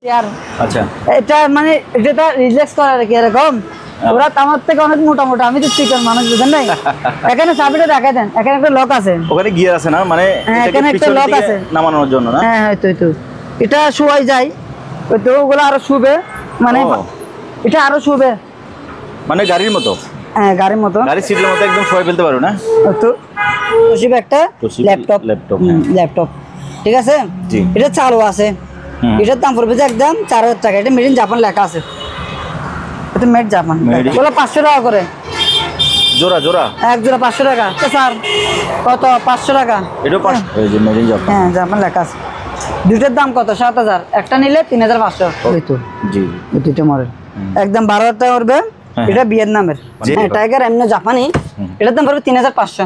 Chair. আচ্ছা, এটা মানে এটা রিল্যাক্স করার কি এরকম, ওরা আমার থেকে অনেক মোটা মোটা, আমি তো চিকন মানুষ, বুঝেন নাই? এখানে চাবিটা দেখা দেন, এখানে একটা লক আছে, ওখানে গিয়ার আছে না, মানে এখানে একটা লক আছে নামানোর জন্য না? হ্যাঁ হয়তো হয়তো এটা শোয়াই যায়, হয়তো ওগুলো আরো শুবে, মানে এটা আরো শুবে, মানে গাড়ির মতো। হ্যাঁ গাড়ির মতো, গাড়ির সিটের মতো একদম শোয়া ফেলতে পারো না? হয়তো শুবে একটা ল্যাপটপ, ল্যাপটপ ঠিক আছে। এটা চালু আছে, এটার দাম পড়বে যে একদম 4000 টাকা। এটা মেড ইন জাপান লেখা আছে, এটা মেড জাপান, ওগুলো 500 টাকা করে জোড়া। জোড়া এক জোড়া 500 টাকা স্যার। কত? 500 টাকা। এটা এই যে মেড ইন জাপান, হ্যাঁ জাপান লেখা আছে। দুইটার দাম কত? 7000, একটা নিলে 3500। ওই তো জি দুইটা মডেল একদম 12000 টাকা পড়বে। এটা ভিয়েতনামের, হ্যাঁ টাইগার এমনি জাপানি, এটার দাম পড়বে 3500।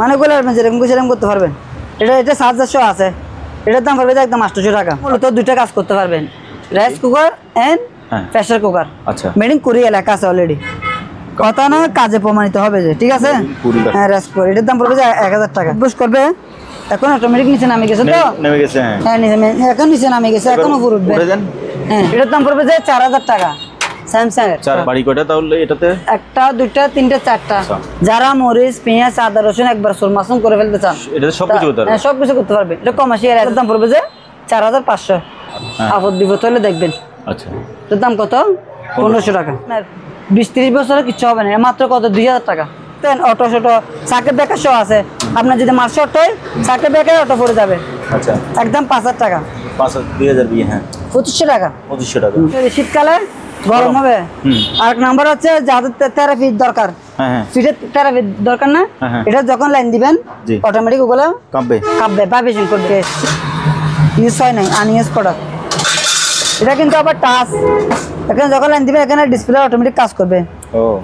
মানে ওগুলো যেরকম সেরকম করতে পারবেন। এটা চার্জার সহ আছে, এটার দাম পড়বে একদম 800 টাকা। মূলত দুইটা কাজ করতে পারবেন, rice cooker and pressure cooker. আচ্ছা, মেড ইন কোরিয়া লেখা আছে অলরেডি, কথা না কাজে প্রমাণিত হবে যে, ঠিক আছে। হ্যাঁ রাইস কুকার, এটার দাম পড়বে 1000 টাকা। বুঝ করবে এখন অটোমেটিক নিচে নামে গেছে তো, নেমে গেছে। হ্যাঁ এখন নিচে নামে গেছে, এখন উপর উঠবে। হ্যাঁ এটার দাম পড়বে 4000 টাকা। স্যামসাং এর চার বাড়ি কয়টা তাহলে এটাতে? একটা, দুইটা, তিনটা, চারটা। যারা মরিচ, পেঁয়াজ, আদা, রসুন একবার সুরমাসুম করে ফেলতে চান, এটাতে সবকিছু করতে পারবে। হ্যাঁ সবকিছু করতে পারবে। এটা কমার্শিয়াল, এর দাম পড়বে যে 4500। আপদ বিপদ হলে দেখবেন। আচ্ছা, এটার দাম কত? 1500 টাকা। 20-30 বছরে কিছু হবে না, মাত্র কত? 2000 টাকা। অটো শটো সার্কিট ব্রেকার সহ আছে, আপনার যদি মার শর্ট হয় সার্কিট ব্রেকার অটো পড়ে যাবে। আচ্ছা, একদম 5000 টাকা। 2000 হ্যাঁ 2500 টাকা। 2500 টাকা। শীতকালে গরম হবে। আর এক নাম্বার হচ্ছে যাদের থেরাপি দরকার, ফিটের থেরাপি দরকার না, এটা যখন লাইন দিবেন অটোমেটিক ওগুলো কাঁপবে ভাইব্রেশন করবে। ইউজ হয় নাই, আনইউজ প্রোডাক্ট। এটা কিন্তু আবার টাচ, এখানে যখন লাইন দিবেন এখানে ডিসপ্লে অটোমেটিক কাজ করবে।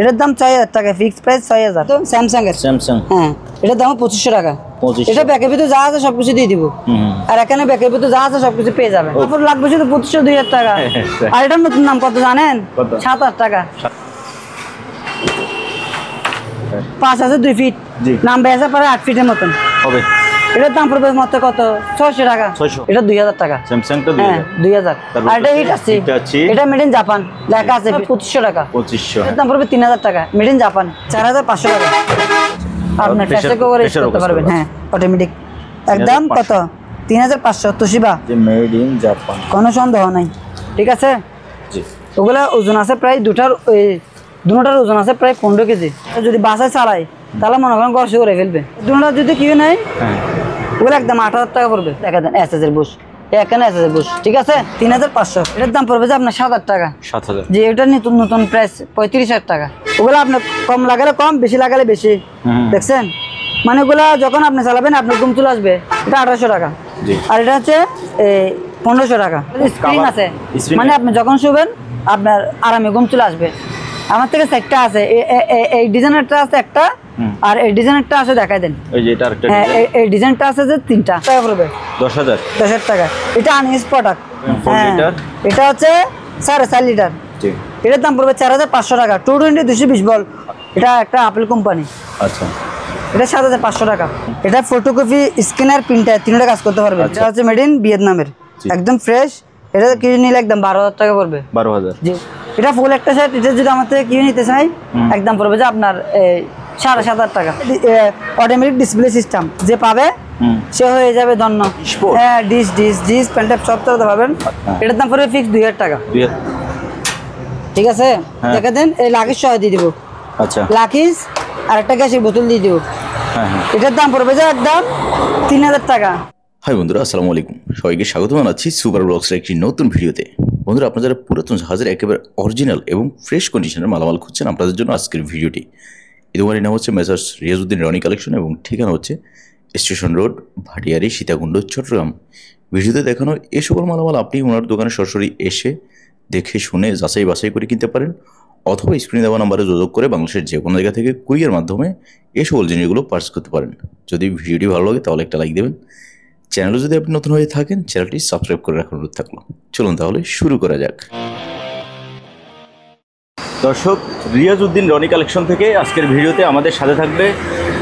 এটার দাম 6000 টাকা, ফিক্স প্রাইস 6000। তো স্যামসাং এর, হ্যাঁ এটার দাম 2500 টাকা। এটা ব্যাকের ভিতরে যা আছে সবকিছু দিয়ে দিব, আর এখানে ব্যাকের ভিতরে যা আছে সবকিছু পেয়ে যাবেন। তারপর লাগবে শুধু 2500-2000 টাকা। আর এটার নতুন নাম কত জানেন? 7000 টাকা। 5 আছে 2 ফিট, নাম বেসা পরে 8 ফিটের মতন হবে। এটার দাম পড়বে মাত্র কত? 600 টাকা। এটা 2000 টাকা। স্যামসাংটা 2000। আর এটা হিট আছে, এটা মেড ইন জাপান লেখা আছে 2500 টাকা। 2500। এর দাম পড়বে 3000 টাকা, মেড ইন জাপান 4500 টাকা। আপনি প্রেসার কুকার ইউজ করতে পারবেন, হ্যাঁ অটোমেটিক। একদম কত? 3500। তোশিবা যে মেড ইন জাপান, কোনো সন্দেহ নাই, ঠিক আছে। জি ওগুলা ওজন আছে প্রায় দুটার ওজন আছে প্রায় 15 কেজি। যদি বাসায় চালাই তাহলে মনে করেন গর্ষ করে ফেলবে। দুটা যদি কিউ নাই ওগুলো একদম 8000 টাকা পড়বে। দেখা দেন এসএস এর বুশ, এখানে এসএস এর বুশ, ঠিক আছে 3500। এটার দাম পড়বে যে আপনার 7000 টাকা। 7000। যে এটা নতুন প্রাইস 35000 টাকা। ওগুলো আপনার কম লাগালে কম, বেশি লাগালে বেশি, দেখছেন? মানে ওগুলা যখন আপনি চালাবেন আপনার ঘুম চলে আসবে। এটা 1800 টাকা। আর এটা হচ্ছে 1500 টাকা। স্ক্রিন আছে, মানে আপনি যখন শুবেন আপনার আরামে ঘুম চলে আসবে। আমার থেকে সেটটা আছে, এই ডিজাইনারটা আছে একটা, আর এই ডিজাইনারটা আছে দেখাই দেন। এই ডিজাইনটা আছে যে 3টা টাকা পড়বে 10000 টাকা। এটা আনইউজ প্রোডাক্ট, এটা হচ্ছে 4.5 লিটার। এটার দাম পড়বে 4500 টাকা। 220 220 ভোল্ট, এটা একটা আপেল কোম্পানি। আচ্ছা, এটা 7500 টাকা। এটা ফটোকপি, স্ক্যানার, প্রিন্টার তিনটা কাজ করতে পারবে। এটা হচ্ছে মেড ইন ভিয়েতনামের, একদম ফ্রেশ। এটা কিনে নিলে একদম 12000 টাকা পড়বে। 12000। জি এটা ফুল একটা সেট। এটা যদি আমার থেকে কিনে নিতে চাই একদম পড়বে যে আপনার 7500 টাকা। অটোমেটিক ডিসপ্লে সিস্টেম যে পাবে সে হয়ে যাবে ধন্য। হ্যাঁ ডিস প্যান্টাপ সব তো পাবেন। এটার দাম পড়বে ফিক্স 2000 টাকা। ঠিক আছে, দেখে দেন। এই লাকিস সহ দিয়ে দিব। আচ্ছা, লাকিস আর একটা গ্যাসের বোতল দিয়ে দিব। এটার দাম পড়বে যে একদম 3000 টাকা। হাই বন্ধুরা, আসসালামু আলাইকুম। সবাইকে স্বাগত জানাচ্ছি সুপার ব্লগসের একটি নতুন ভিডিওতে। বন্ধুরা, আপনারা যারা পুরাতন জাহাজের একেবারে অরিজিনাল এবং ফ্রেশ কন্ডিশনের মালামাল খুঁজছেন, আপনাদের জন্য আজকের ভিডিওটি। এই দোকানের নাম হচ্ছে মেসার্স রিয়াজউদ্দিন রনি কালেকশন এবং ঠিকানা হচ্ছে স্টেশন রোড, ভাটিয়ারি, সীতাকুণ্ড, চট্টগ্রাম। ভিডিওতে দেখানো এই সকল মালামাল আপনি ওনার দোকানে সরাসরি এসে দেখে শুনে যাচাই বাছাই করে কিনতে পারেন, অথবা স্ক্রিনে দেওয়া নাম্বারে যোগাযোগ করে বাংলাদেশের যে কোনো জায়গা থেকে কুরিয়ার মাধ্যমে এই সকল জিনিসগুলো পারচেজ করতে পারেন। যদি ভিডিওটি ভালো লাগে তাহলে একটা লাইক দেবেন। চ্যানেলে যদি আপনি নতুন হয়ে থাকেন চ্যানেলটি সাবস্ক্রাইব করে রাখার অনুরোধ থাকলো। চলুন তাহলে শুরু করা যাক। দর্শক, রিয়াজউদ্দিন রনি কালেকশন থেকে আজকের ভিডিওতে আমাদের সাথে থাকবে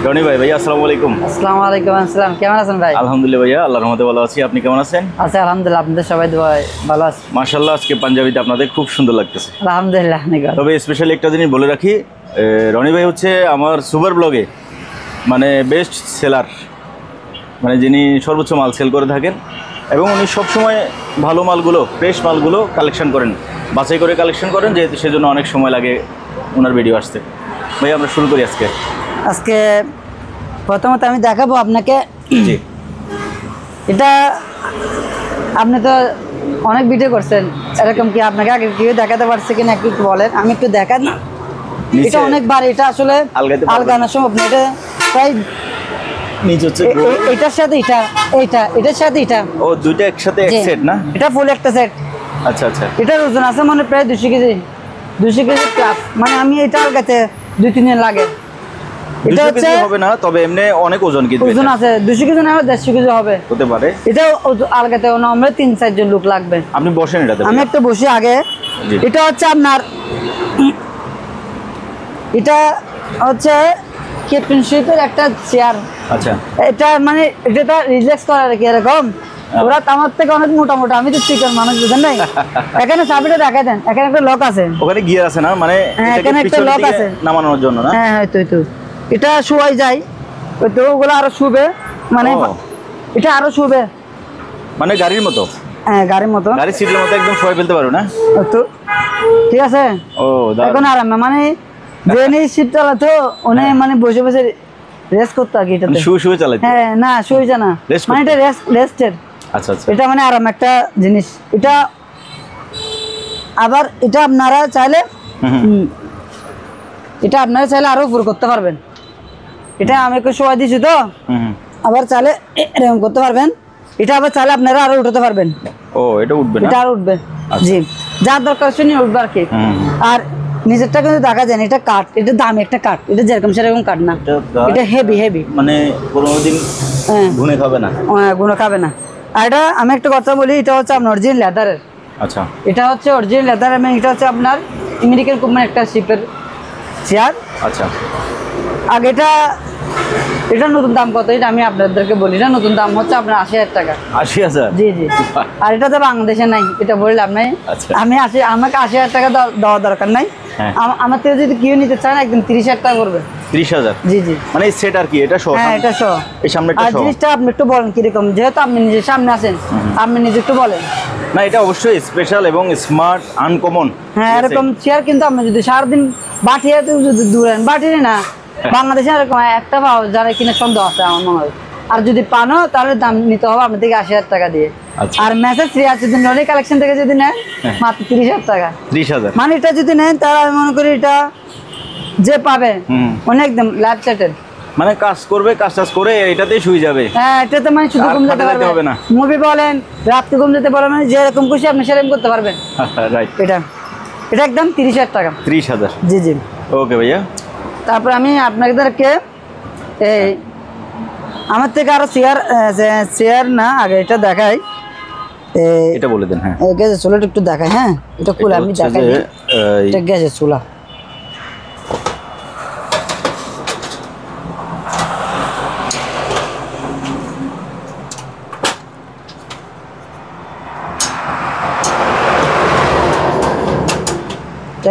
রনি ভাই। ভাইয়া আসসালামু আলাইকুম। আসসালামু আলাইকুম। আসসালাম, কেমন আছেন ভাই? আলহামদুলিল্লাহ ভাইয়া, আল্লাহর রহমতে ভালো আছি। আপনি কেমন আছেন? আচ্ছা, আলহামদুলিল্লাহ, আপনাদের সবাই দোয়ায় ভালো আছে। মাশাআল্লাহ, আজকে পাঞ্জাবিতে আপনাদের খুব সুন্দর লাগতেছে। আলহামদুলিল্লাহ। তবে স্পেশালি একটা জিনিস বলে রাখি, রনি ভাই হচ্ছে আমার সুপার ব্লগে মানে বেস্ট সেলার, মানে যিনি সর্বোচ্চ মাল সেল করে থাকেন এবং উনি সবসময় ভালো মালগুলো, ফ্রেশ মালগুলো কালেকশন করেন, বাছাই করে কালেকশন করেন, যেহেতু সেজন্য অনেক সময় লাগে ওনার ভিডিও আসতে। ভাই আমরা শুরু করি আজকে প্রথমত আমি দেখাবো আপনাকে। জি, এটা আপনি তো অনেক ভিডিও করছেন, এরকম কি আপনাকে আগে কেউ দেখাতে পারছে কিনা একটু বলেন, আমি একটু দেখান। এটা অনেকবার, এটা আসলে আলগানোর সম্ভব না। এটা প্রায় নিচে হচ্ছে এটার সাথে এটার সাথে এটা, ও দুইটা একসাথে এক সেট না? এটা ফুল একটা সেট। আচ্ছা আচ্ছা। এটার ওজন আছে মানে প্রায় 200 কেজি, 200 কেজি প্লাস। মানে আমি এটা আলগাতে 2-3 দিন লাগে। এটা হচ্ছে হবে না, তবে এমনি অনেক ওজন, কিন্তু ওজন আছে 200 কেজি না 150 কেজি হবে হতে পারে। এটা আলগাতে আমরা 3-4 জন লোক লাগবে। আপনি বসেন এটাতে, আমি একটু বসি আগে। এটা হচ্ছে আপনার, এটা হচ্ছে ক্যাপ্টেন শিপের একটা চেয়ার। আচ্ছা, এটা মানে এটা রিল্যাক্স করার কি এরকম, ওরা আমার থেকে অনেক মোটা মোটা, আমি তো চিকন মানুষ, বুঝেন নাই? এখানে চাবিটা দেখা দেন, এখানে একটা লক আছে, ওখানে গিয়ার আছে না, মানে এখানে একটা লক আছে নামানোর জন্য না? হ্যাঁ হয়তো এটা শুয়াই যায়, তো ওগুলো আরো শুবে, মানে এটা আরো শুবে, মানে গাড়ির মতো। হ্যাঁ গাড়ির মতো, গাড়ির সিটের মতো একদম শুয়ে ফেলতে পারো না? তো ঠিক আছে। ও এখন আরাম, মানে যেই সিট চালাতো উনি মানে বসে বসে রেস্ট করতো আগে। এটা শুয়ে চালাইতো? হ্যাঁ না, শুয়ে যা না, মানে এটা রেস্টের। আচ্ছা আচ্ছা। এটা মানে আরাম একটা জিনিস। এটা আবার এটা আপনারা চাইলে আরো উপর করতে পারবেন। এটা আমি একটু শোয়া দিয়েছি তো, আবার চাইলে এরকম করতে পারবেন। এটা আবার চাইলে আপনারা আরো উঠাতে পারবেন। ও এটা উঠবে না? এটা আরো উঠবে, জি, যার দরকার শুনি উঠবে আর কি। আর নিচেরটা কিন্তু দেখা যায় না, এটা কাঠ, এটা দামি একটা কাঠ, এটা যেরকম সেরকম কাঠ না, এটা হেভি, মানে কোনোদিন গুনে খাবে না। গুনে খাবে না। আর এটা আমি একটা কথা বলি, এটা হচ্ছে আপনার অরিজিনাল লেদারের। আচ্ছা, এটা হচ্ছে অরিজিনাল লেদার এবং এটা হচ্ছে আপনার আমেরিকান কোম্পানির একটা শিপের চেয়ার। আচ্ছা, আগে এটা নতুন দাম কত এটা আমি আপনাদেরকে বলি। এটা নতুন দাম হচ্ছে আপনার 80,000 টাকা। 80,000? জি। আর এটা তো বাংলাদেশে নাই, এটা বললাম নাই। আমাকে 80,000 টাকা দেওয়া দরকার নাই। আমার থেকে যদি কেউ নিতে চান একদম 30,000 টাকা করবে। 30,000? জি। মানে এই সেট আর কি, এটা সহ? হ্যাঁ এটা সহ। এই সামনেটা সহ। আর জিনিসটা আপনি একটু বলেন কিরকম, যেহেতু আপনি নিজে সামনে আছেন, আপনি নিজে একটু বলেন। না, এটা অবশ্যই স্পেশাল এবং স্মার্ট, আনকমন। হ্যাঁ এরকম চেয়ার কিন্তু আপনি যদি সারাদিন বাটিয়ে যদি দূরেন, বাটিয়ে না বাংলাদেশে এরকম একটা পাও যারা কিনে সন্দেহ আছে আমার মনে হয়। আর যদি পানো তাহলে দাম নিতে হবে আপনার থেকে 80,000 টাকা দিয়ে। আর মেসেজ রিয়াজউদ্দিন রনি কালেকশন থেকে যদি নেন মাত্র 30,000 টাকা। 30,000? মানে এটা যদি নেন তাহলে আমি মনে করি এটা যে পাবে মানে একদম লাইফ সেটেল, মানে কাজ করবে, কাজ করে এটাতেই শুয়ে যাবে। হ্যাঁ এটাতে মানে শুধু ঘুম যেতে পারবে না, মুভি বলেন, রাত্রে ঘুম যেতে পারবেন, মানে যেরকম খুশি আপনি সেরকম করতে পারবেন। রাইট। এটা একদম 30,000 টাকা। 30,000? জি। ওকে ভাইয়া। তারপর আমি আপনাদেরকে এই আমার থেকে আরো চেয়ার না আগে এটা দেখাই, এটা বলে দেন। হ্যাঁ গ্যাসের চুলাটা একটু দেখাই। হ্যাঁ এটা খুলে আমি দেখাই, এটা গ্যাসের চুলা।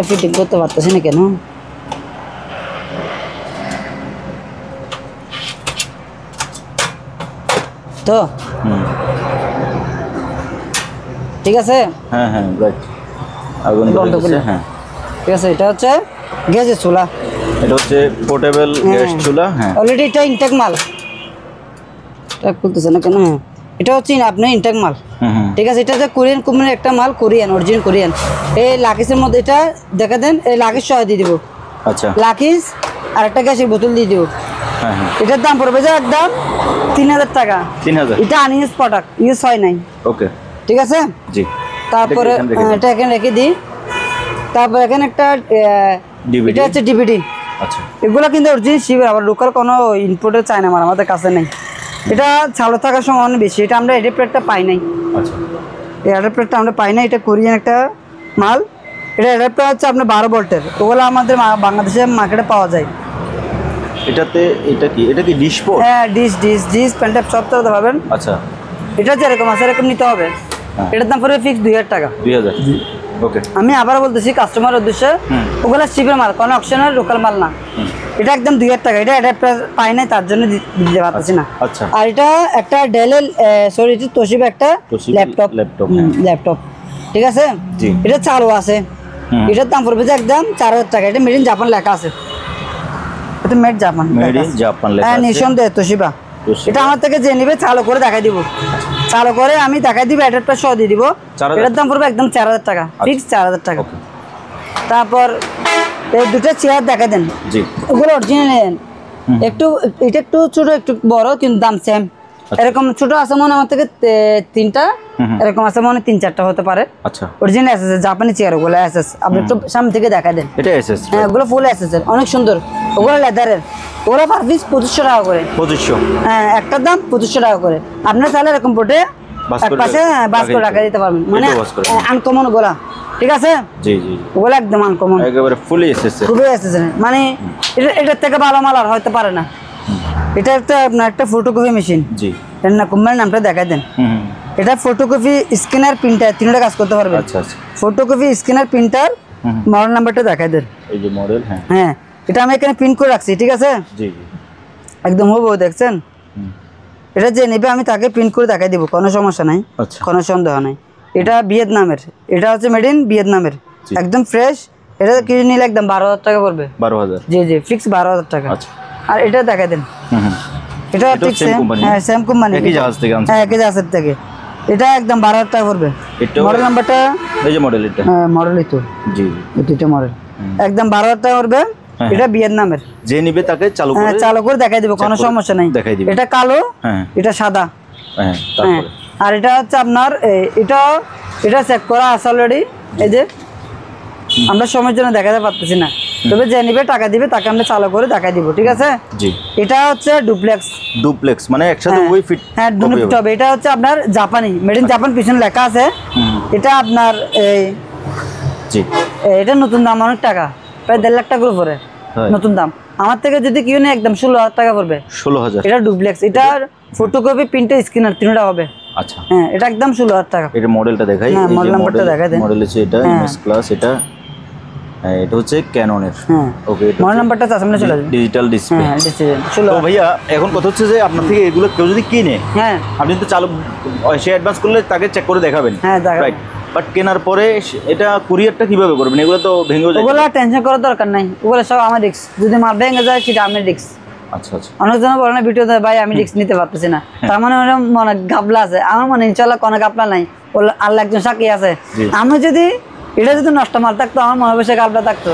ফিটিং করতে পারতেছি না কেন? তো ঠিক আছে। হ্যাঁ রাইট, আগুন বন্ধ করে। হ্যাঁ ঠিক আছে। এটা হচ্ছে গ্যাসের চুলা, এটা হচ্ছে পোর্টেবল গ্যাস চুলা। হ্যাঁ অলরেডি এটা ইনটেক মাল, এটা খুলতেছে না কেন? হ্যাঁ এটা হচ্ছে আপনার ইনটেক মাল। ঠিক আছে। এটা হচ্ছে কোরিয়ান কোম্পানির একটা মাল, অরিজিনাল কোরিয়ান। এই লাকিসের মধ্যে এটা দেখা দেন, এই লাকিস সহ দিয়ে দিব। আচ্ছা, লাকিস আর একটা গ্যাসের বোতল দিয়ে দিব। এটার দাম পড়বে যে একদম 3,000 টাকা। 3,000? এটা আনইউজ প্রোডাক্ট, ইউজ হয় নাই। ওকে ঠিক আছে। জি। তারপরে এটা এখানে রেখে দিই। তারপর এখানে একটা এটা হচ্ছে ডিভিডি। আচ্ছা, এগুলো কিন্তু অরিজিনাল শিবের, আবার লোকাল কোনো ইম্পোর্টের চায় না, আমাদের কাছে নেই। এটা চালু থাকার সময় অনেক বেশি, এটা আমরা এডি প্লেটটা পাই নাই। আচ্ছা, এই এডি প্লেটটা আমরা পাই না, এটা কোরিয়ান একটা মাল। এটা অ্যাডাপ্টার হচ্ছে আপনার 12 ভোল্টের, ওগুলো আমাদের বাংলাদেশের মার্কেটে পাওয়া যায়। এটা কি ডিশ পোর্ট? হ্যাঁ, ডিশ পেন ট্যাপ সব তো পাবেন। আচ্ছা, এটা যেরকম আছে এরকম নিতে হবে। এটার দাম পড়বে ফিক্স 2000 টাকা। 2000। ওকে। আমি আবার বলতেছি কাস্টমার উদ্দেশ্যে, ওগুলো শিপের মাল, কোনো অপশনাল লোকাল মাল না। এটা একদম 2000 টাকা। এটা অ্যাডাপ্টার পাই নাই তার জন্য দিতে পারতেছি না। আচ্ছা। আর এটা একটা ডেলের সরি তোশিবা একটা ল্যাপটপ, ঠিক আছে? এটা চালু আছে। এটার দাম পড়বে যে একদম 4000 টাকা। এটা মেড ইন জাপান লেখা আছে। এটা মেড জাপান লেখা আছে। নিঃসন্দেহে তোশিবা। এটা আমার থেকে যে নিবে চালু করে দেখাই দিব। চালু করে আমি দেখাই দিব, অ্যাডাপ্টার সহ দিয়ে দিব। এটার দাম পড়বে একদম 4000 টাকা, ফিক্স 4000 টাকা। তারপর এই দুটো চেয়ার দেখা দেন, ওগুলো অরিজিনাল। এটা একটু ছোট একটু বড়, কিন্তু দাম সেম। এরকম ছোট আছে মনে আমার থেকে 3টা, এরকম আছে মনে 3-4টা হতে পারে। আচ্ছা, অরিজিনাল এসএস জাপানি চেয়ার, ওগুলো এসএস। আপনি একটু সামনে থেকে দেখা দেন। এটা এসএস? হ্যাঁ, ওগুলো ফুল এসএস এর, অনেক সুন্দর। ওগুলো লেদারের, ওগুলো পার পিস 2500 টাকা করে। 2500? হ্যাঁ, একটার দাম 2500 টাকা করে। আপনার চাইলে এরকম পোটে এক পাশে বাস করে রাখা দিতে পারবেন, মানে আনকমন ওগুলা, ঠিক আছে? জি। ওগুলো একদম আনকমন, একেবারে ফুলি এসএস, খুবই এসএস, মানে এটার থেকে ভালো মাল আর হয়তো পারে না। এটা আপনার একটা ফটোকপি মেশিন। জি। এর না কোম্পানির নামটা দেখাই দেন। এটা ফটোকপি, স্ক্যানার, প্রিন্টার, তিনটা কাজ করতে পারবে। আচ্ছা। ফটোকপি, স্ক্যানার, প্রিন্টার, মডেল নাম্বারটা দেখাই দেন। এই যে মডেল। হ্যাঁ, এটা আমি এখানে প্রিন্ট করে রাখছি, ঠিক আছে? জি। একদম হুবহু দেখছেন। এটা যে নেবে আমি তাকে প্রিন্ট করে দেখাই দিব, কোনো সমস্যা নাই, কোনো সন্দেহ নাই। এটা ভিয়েতনামের, এটা হচ্ছে মেড ইন ভিয়েতনামের, একদম ফ্রেশ। এটা কিনে নিলে একদম 12000 টাকা পড়বে। 12000? জি, ফিক্স 12000 টাকা। আচ্ছা। আর এটা দেখাই দেন। এটা ঠিক সেম। হ্যাঁ, সেম কোম্পানি, একই জাহাজ থেকে আনছে। হ্যাঁ, একই জাহাজ থেকে। এটা একদম 12000 টাকা পড়বে। মডেল নাম্বারটা এই যে মডেল, এটা? হ্যাঁ, মডেলই তো। জি, এটা মডেল একদম 12000 টাকা পড়বে। এটা ভিয়েতনামের, যে নিবে তাকে চালু করে দেখাই দিব, কোনো সমস্যা নাই। এটা কালো, এটা সাদা। হ্যাঁ, আর এটা হচ্ছে আপনার এটা চেক করা আছে অলরেডি। এই যে আমরা সময়ের জন্য দেখাতে পারতেছি না, তবে যে নিবে টাকা দিবে তাকে আমরা চালু করে দেখাই দিব, ঠিক আছে? জি। এটা হচ্ছে ডুপ্লেক্স, মানে একসাথে ওই ফিট। হ্যাঁ, ডুপ্লেক্স হবে। এটা হচ্ছে আপনার জাপানি, মেড ইন জাপান, পিছনে লেখা আছে। এটা আপনার এটা নতুন দাম অনেক টাকা, প্রায় 1.5 লাখ টাকার উপরে নতুন দাম। আমার থেকে যদি কিনে একদম 16000 টাকা পড়বে। 16000? এটা ডুপ্লেক্স, এটার ফটোকপি, প্রিন্টার, স্ক্যানার তিনটা হবে। আচ্ছা। হ্যাঁ, এটা একদম 16000 টাকা। এটা মডেলটা দেখাই। হ্যাঁ, মডেল নাম্বারটা দেখাই দেন। মডেল হচ্ছে এটা এমএস ক্লাস। এটা হচ্ছে ক্যাননের। ওকে, মডেল নাম্বারটা সামনে চলে আসবে, ডিজিটাল ডিসপ্লে। হ্যাঁ, ডিসপ্লে। তো ভাইয়া, এখন কথা হচ্ছে যে আপনার থেকে এগুলো কেউ যদি কিনে, হ্যাঁ, আপনি তো চালু সে অ্যাডভান্স করলে তাকে চেক করে দেখাবেন। হ্যাঁ, রাইট। বাট কেনার পরে এটা কুরিয়ারটা কিভাবে করবেন? এগুলো তো ভেঙে যায়। ওগুলো টেনশন করার দরকার নাই, ওগুলো সব আমার রিস্ক। যদি মাল ভেঙে যায় সেটা আমার রিস্ক। আচ্ছা। অনেকজন বলে না ভিডিওতে, ভাই আমি রিস্ক নিতে পারতেছি না, তার মানে ওর মনে গাবলা আছে। আমার মনে ইনশাল্লাহ কোনো গাবলা নাই, আল্লাহ একজন সাক্ষী আছে। আমি যদি এটা যদি নষ্ট মাল থাকতো, আমার মনে বসে গাবলা থাকতো।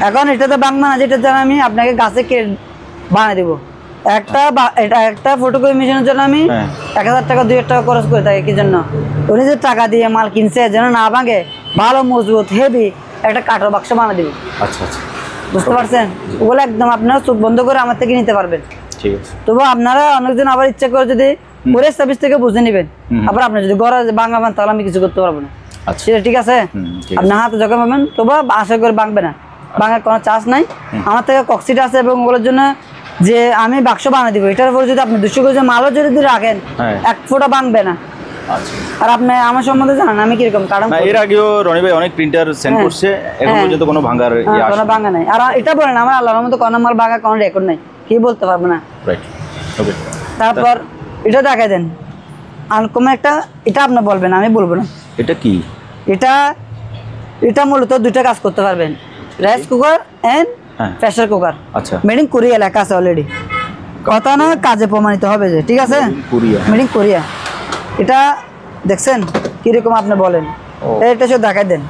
এখন এটা তো বাংলা না, যেটা যেন আমি আপনাকে গাছে বানিয়ে দেবো। একটা ফটোকপি মেশিনের জন্য আমি 1000 টাকা 2000 টাকা খরচ করে থাকি। কি জন্য? উনি যে টাকা দিয়ে মাল কিনছে যেন না ভাঙে, ভালো মজবুত হেভি একটা কাঠের বাক্স বানিয়ে দেবো। আচ্ছা। বুঝতে পারছেন? ওগুলো একদম আপনারা চোখ বন্ধ করে আমার থেকে নিতে পারবেন, ঠিক আছে? তবু আপনারা অনেকজন আবার ইচ্ছা করে যদি কোরিয়ার সার্ভিস থেকে বুঝে নেবেন, আবার আপনি যদি ঘরে ভাঙাবেন তাহলে আমি কিছু করতে পারবো না। আচ্ছা, ঠিক আছে? আপনার হাতে যখন পাবেন, তবু আশা করে ভাঙবে না, ভাঙার কোনো চান্স নাই। আমার থেকে কক্সিট আছে এবং ওগুলোর জন্য যে আমি বাক্স বানিয়ে দিব। এটার উপর যদি আপনি 200 কেজি মালও যদি রাখেন, 1 ফোঁটা ভাঙবে না। আর আপনি আমার সম্বন্ধে জানেন আমি কিরকম, কারণ এর আগেও রনি ভাই অনেক প্রিন্টার সেন্ড করছে, এখন পর্যন্ত কোনো ভাঙার কোনো ভাঙা নাই। আর এটা বলেন আমার আল্লাহর মতো কোনো মাল ভাঙা কোনো রেকর্ড নাই, কি বলতে পারবো না। রাইট, ওকে। তারপর এটা দেখাই দেন, আনকমন একটা। এটা আপনি বলবেন, আমি বলবো না। এটা কি? এটা মূলত 2টা কাজ করতে পারবেন, rice cooker and pressure cooker. আচ্ছা, মেড ইন কোরিয়া লেখা আছে অলরেডি, কথা না কাজে প্রমাণিত হবে যে, ঠিক আছে? Made in Korea. এটা দেখছেন কিরকম আপনি বলেন? এটা শুধু দেখাই দেন,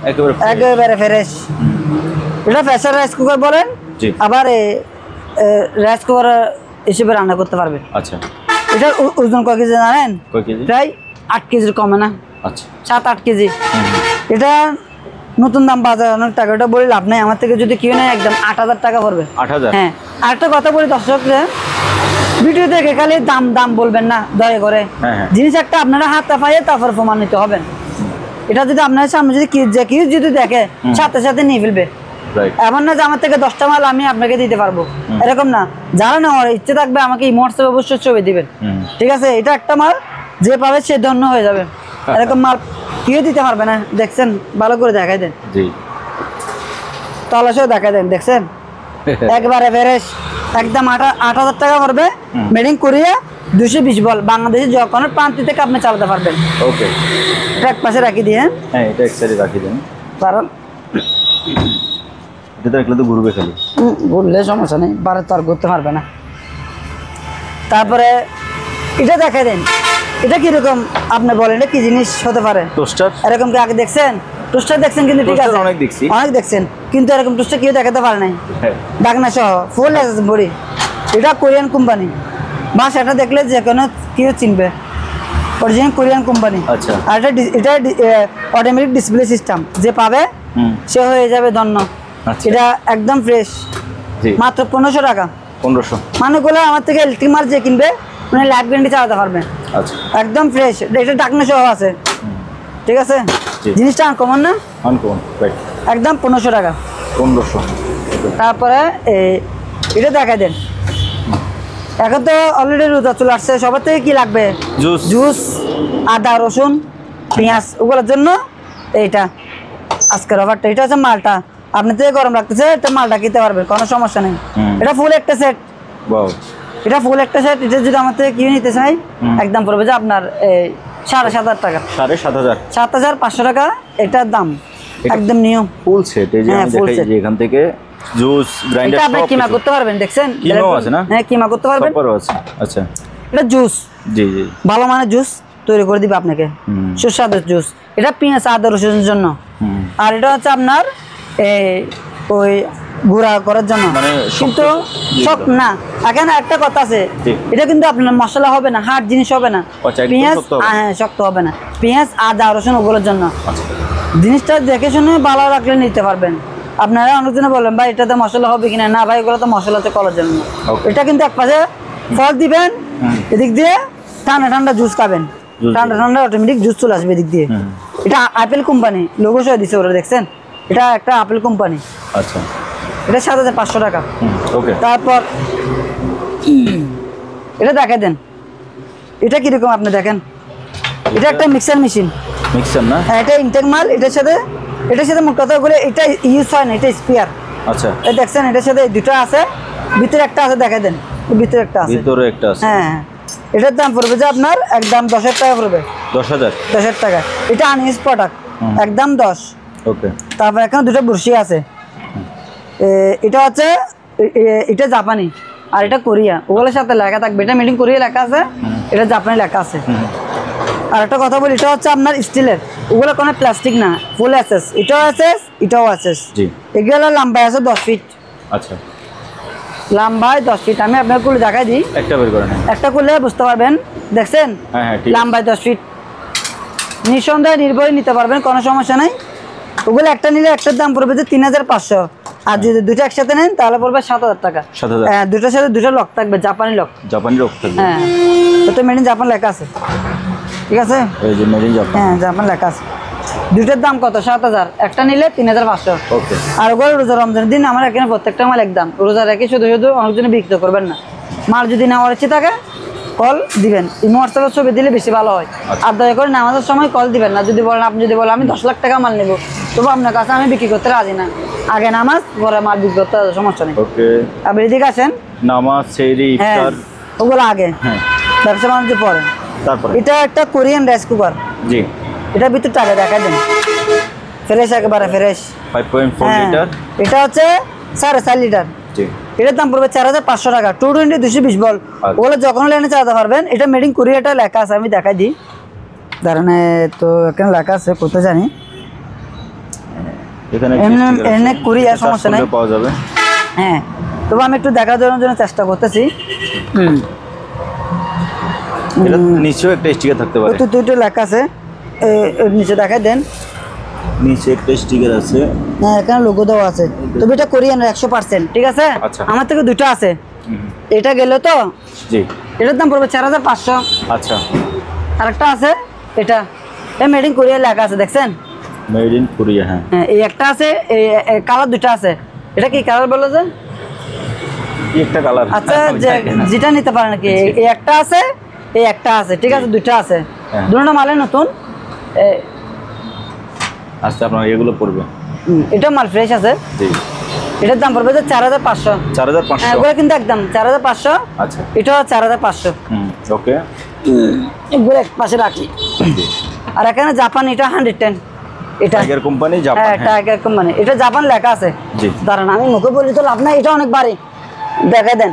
একেবারে ফ্রেশ। এটা প্রেসার রাইস কুকার বলেন, আবার রাইস কুকার হিসেবে রান্না করতে পারবেন। আচ্ছা। এটার ওজন কয় কেজি জানেন? প্রায় 8 কেজির কমে না। আচ্ছা, 7-8 কেজি। এটা নতুন দাম বাজার অনেক টাকা, ওটা বলে লাভ নাই। আমার থেকে যদি কেউ নেয় একদম 8000 টাকা পড়বে। 8000? হ্যাঁ। আরেকটা কথা বলি দর্শকদের, ভিডিও দেখে খালি দাম বলবেন না দয়া করে। জিনিস একটা আপনারা হাতে পাইয়ে তারপর প্রমাণিত হবেন। এটা যদি আপনার সামনে যদি কেউ যদি দেখে সাথে সাথে নিয়ে ফেলবে। এমন না যে আমার থেকে 10টা মাল আমি আপনাকে দিতে পারবো, এরকম না। যারা নেওয়ার ইচ্ছে থাকবে আমাকে হোয়াটসঅ্যাপে অবশ্যই ছবি দিবেন, ঠিক আছে? এটা একটা মাল যে পাবে সে ধন্য হয়ে যাবে। এরকম মাল কেউ দিতে পারবে না। দেখছেন, ভালো করে দেখাই দেন, তলাশেও দেখাই দেন, দেখছেন একবারে ফ্রেশ, একদম 8,000 টাকা পড়বে। মেডিং কোরিয়া, 220 বল, বাংলাদেশে যে কোনো প্রান্ত থেকে আপনি চালাতে পারবেন। ওকে, এটা এক পাশে রাখি দিয়ে, হ্যাঁ এটা এক সাইডে রাখি দেন, কারণ এটা রাখলে তো ঘুরবে খালি। ঘুরলে সমস্যা নেই, বারে তো আর ঘুরতে পারবে না। তারপরে এটা দেখাই দেন, এটা কিরকম আপনি বলেন, এটা কি জিনিস হতে পারে? টোস্টার। এরকম কি আগে দেখছেন? টোস্টার দেখছেন, কিন্তু ঠিক আছে অনেক দেখছি, অনেক দেখছেন, কিন্তু এরকম টোস্টার কেউ দেখাতে পারে নাই। ডাকনা সহ ফুল বডি, এটা কোরিয়ান কোম্পানি। বাস এটা দেখলে যে কোনো কেউ চিনবে, অরিজিনাল কোরিয়ান কোম্পানি। আচ্ছা। আর এটা অটোমেটিক ডিসপ্লে সিস্টেম, যে পাবে সে হয়ে যাবে ধন্য। এটা একদম ফ্রেশ, মাত্র 1500 টাকা। 1500 মানে গুলো আমার থেকে ইলেকট্রিক মাল যে কিনবে মানে লাইফ গ্যারান্টি চালাতে পারবে। আচ্ছা, একদম ফ্রেশ, এটা ডাকনা সহ আছে, ঠিক আছে? জিনিসটা আনকমন না? Uncommon, right. একদম 1500 টাকা। 1500। তারপরে এটা দেখাই দেন। এখন তো অলরেডি রোজা চলে আসছে, সবার থেকে কি লাগবে? জুস, আদা, রসুন, পেঁয়াজ, ওগুলোর জন্য এইটা আজকের অফারটা। এটা হচ্ছে মালটা, আপনি থেকে গরম লাগতেছে, এটা মালটা কিনতে পারবেন, কোনো সমস্যা নেই। এটা ফুল একটা সেট, এটা ফুল একটা সেট। এটা যদি আমার থেকে কিনে নিতে চাই, একদম পড়বে যে আপনার 7,500 টাকা, 7,500 টাকা এটার দাম, একদম নিয়ম ফুল সেট। এই যে আমি দেখাই যে এখান থেকে জুস, গ্রাইন্ডার সব আপনি কিমা করতে পারবেন, দেখছেন কিমা আছে না? হ্যাঁ, কিমা করতে পারবেন, সব আছে। আচ্ছা, এটা জুস, জি জি, ভালো মানের জুস তৈরি করে দিবে আপনাকে, সুস্বাদু জুস। এটা পেঁয়াজ, আদা, রসুনের জন্য। আর এটা হচ্ছে আপনার ওই গুঁড়া করার জন্য, কিন্তু শক্ত না। এখানে একটা কথা আছে, এটা কিন্তু আপনার মশলা হবে না, হার্ড জিনিস হবে না, পেঁয়াজ, হ্যাঁ শক্ত হবে না। পেঁয়াজ, আদা, রসুন ওগুলোর জন্য। জিনিসটা দেখে শুনে ভালো রাখলে নিতে পারবেন। আপনারা অনেকজনে বলবেন ভাই এটাতে মশলা হবে কিনা, না ভাই এগুলো তো মশলাতে করার জন্য। এটা কিন্তু এক পাশে ফল দিবেন, এদিক দিয়ে ঠান্ডা ঠান্ডা জুস খাবেন, ঠান্ডা ঠান্ডা অটোমেটিক জুস চলে আসবে এদিক দিয়ে। এটা আপেল কোম্পানি, লোগো সহ দিচ্ছে ওরা, দেখছেন? এটা একটা আপেল কোম্পানি। আচ্ছা, এটা 7,500 টাকা। ওকে। তারপর এটা দেখাই দেন, এটা কিরকম আপনি দেখেন। এটা একটা মিক্সার মেশিন, মিক্সার না? এটা ইনটেক মাল। এটার সাথে মোট কথা বলে এটা ইউজ হয় না, এটা স্পেয়ার। আচ্ছা, এই দেখছেন, এটার সাথে দুটো আছে, ভিতরে একটা আছে, দেখাই দেন, ভিতরে একটা আছে, ভিতরে একটা আছে। হ্যাঁ, এটার দাম পড়বে যে আপনার একদম 10,000 টাকা পড়বে। 10,000 টাকা। এটা আনইউজ প্রোডাক্ট, একদম 10। ওকে। তারপর এখানে দুটো বড়শি আছে। এটা হচ্ছে এটা জাপানি, আর এটা কোরিয়া। ওগুলোর সাথে লেখা থাকবে, এটা মেড ইন কোরিয়া লেখা আছে, এটা জাপানি লেখা আছে। আর একটা কথা বলি, এটা হচ্ছে আপনার স্টিলের, ওগুলো কোনো প্লাস্টিক না, ফুল এসএস। এটাও এসএস, এটাও এসএস। এগুলো লম্বায় আছে 10 ফিট। আচ্ছা, লম্বায় 10 ফিট। আমি আপনাকে খুলে দেখাই দিই, একটা বের করেন, একটা খুলে বুঝতে পারবেন। দেখছেন, লম্বায় 10 ফিট, নিঃসন্দেহে নির্ভয়ে নিতে পারবেন, কোনো সমস্যা নাই। ওগুলো একটা নিলে একটার দাম পড়বে যে 3,500, আর যদি দুটো একসাথে নেন তাহলে পড়বে 7,000 টাকা। হ্যাঁ, দুটোর সাথে দুটো লক থাকবে, জাপানি লক। হ্যাঁ, ওটা মেড ইন জাপান লেখা আছে, ঠিক আছে? হ্যাঁ, জাপান লেখা আছে। দুটোর দাম কত? 7,000, একটা নিলে 3,500। আর ওগুলো রোজা রমজানের দিন আমার এখানে প্রত্যেকটা মাল একদম রোজা রেখে শুধু শুধু অনেকজনে বিক্রি করবেন না। মাল যদি নেওয়ার ইচ্ছে থাকে কল দিবেন, হোয়াটসঅ্যাপের ছবি দিলে বেশি ভালো হয়। আর দয়া করে নামাজের সময় কল দিবেন না। যদি বলেন, আপনি যদি বলেন আমি 10 লাখ টাকা মাল নেবো, তবু আপনার কাছে আমি বিক্রি করতে রাজি না। আগে নামাজ, পরে মাল বিক্রি করতে সমস্যা নেই। আপনি এদিকে আসেন, নামাজ, সেহরি, ইফতার ওগুলো আগে, ব্যবসা বাণিজ্য পরে। তারপরে এটা একটা কোরিয়ান রাইস কুকার, জি। এটার ভিতরটা আগে দেখাই দেন, ফ্রেশ, একেবারে ফ্রেশ, 5.4 লিটার। এটা হচ্ছে 4.5 লিটার। এটার দাম পড়বে 4,500 টাকা। 220 220 বল, ওগুলো যখন লাইনে চালাতে পারবেন। এটা মেড ইন কোরিয়াটা লেখা আছে, আমি দেখাই দিই, দাঁড়ান। তো এখানে লেখা আছে, কোথায় জানি, এখানে কোরিয়া, সমস্যা নাই, পাওয়া যাবে। হ্যাঁ, তবে আমি একটু দেখার জন্য চেষ্টা করতেছি। এটা নিচেও একটা স্টিকার থাকতে পারে, তো দুটো লেখা আছে, নিচে দেখাই দেন, নিচে একটা স্টিকার আছে। হ্যাঁ, এখানে লোগো দেওয়া আছে। তবে এটা কোরিয়ান 100%, ঠিক আছে? আমার থেকে দুটো আছে, এটা গেল তো, জি। এটার দাম পড়বে 4,500। আচ্ছা, আরেকটা আছে, এটা এই মেড ইন কোরিয়া লেখা আছে দেখছেন? Made in Korea. হ্যাঁ হ্যাঁ, এই একটা আছে, এই কালার দুটো আছে। এটা কি কালার বলো যে? কি একটা কালার? আচ্ছা, যেটা নিতে পারেন কি, এই একটা আছে, এই একটা আছে, ঠিক আছে, দুটো আছে, দুটো মালে নতুন। আচ্ছা, আপনার এগুলো পড়বে। এটা মাল ফ্রেশ আছে। জি। এটার দাম পড়বে 4500। 4500? হ্যাঁ, এগুলো কিন্তু একদম 4500। আচ্ছা, এটা 4500। ওকে, এগুলো এক পাশে রাখি। আর এখানে জাপান, এটা 110। এটা টাইগার কোম্পানি, জাপান। হ্যাঁ, টাইগার কোম্পানি, এটা জাপান লেখা আছে। জি। দাঁড়ান, আমি মুখে বলি তো লাভ নাই, এটা অনেক ভারী, দেখা দেন।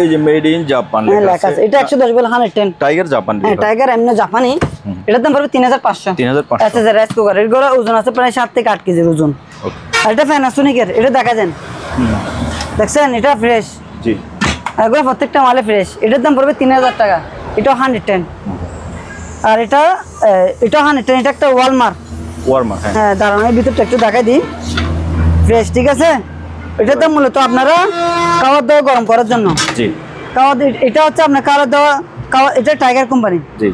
এই যে মেড ইন জাপান লেখা আছে। এটা 110 বলে 110। Tiger Japan. হ্যাঁ, টাইগার এমনি জাপানি। এটার দাম পড়বে 3500। 3500। আচ্ছা, রাইস কুকার, এগুলো ওজন আছে প্রায় 7 থেকে 8 কেজির ওজন। আর এটা প্যানাসোনিকের, এটা দেখা দেন, দেখছেন? এটা ফ্রেশ। জি। এগুলো প্রত্যেকটা মালে ফ্রেশ। এটার দাম পড়বে 3000 টাকা। এটা 110। আর এটা 110। এটা একটা ওয়ালমার্ট। হ্যাঁ, দাঁড়ান, এই ভিতরটা একটু দেখাই দিই। ফ্রেশ, ঠিক আছে? এটার দাম মূলত আপনারা খাওয়ার দাওয়া গরম করার জন্য। জি। এটা হচ্ছে আপনার খাওয়ার দাওয়া, এটা tiger company. G.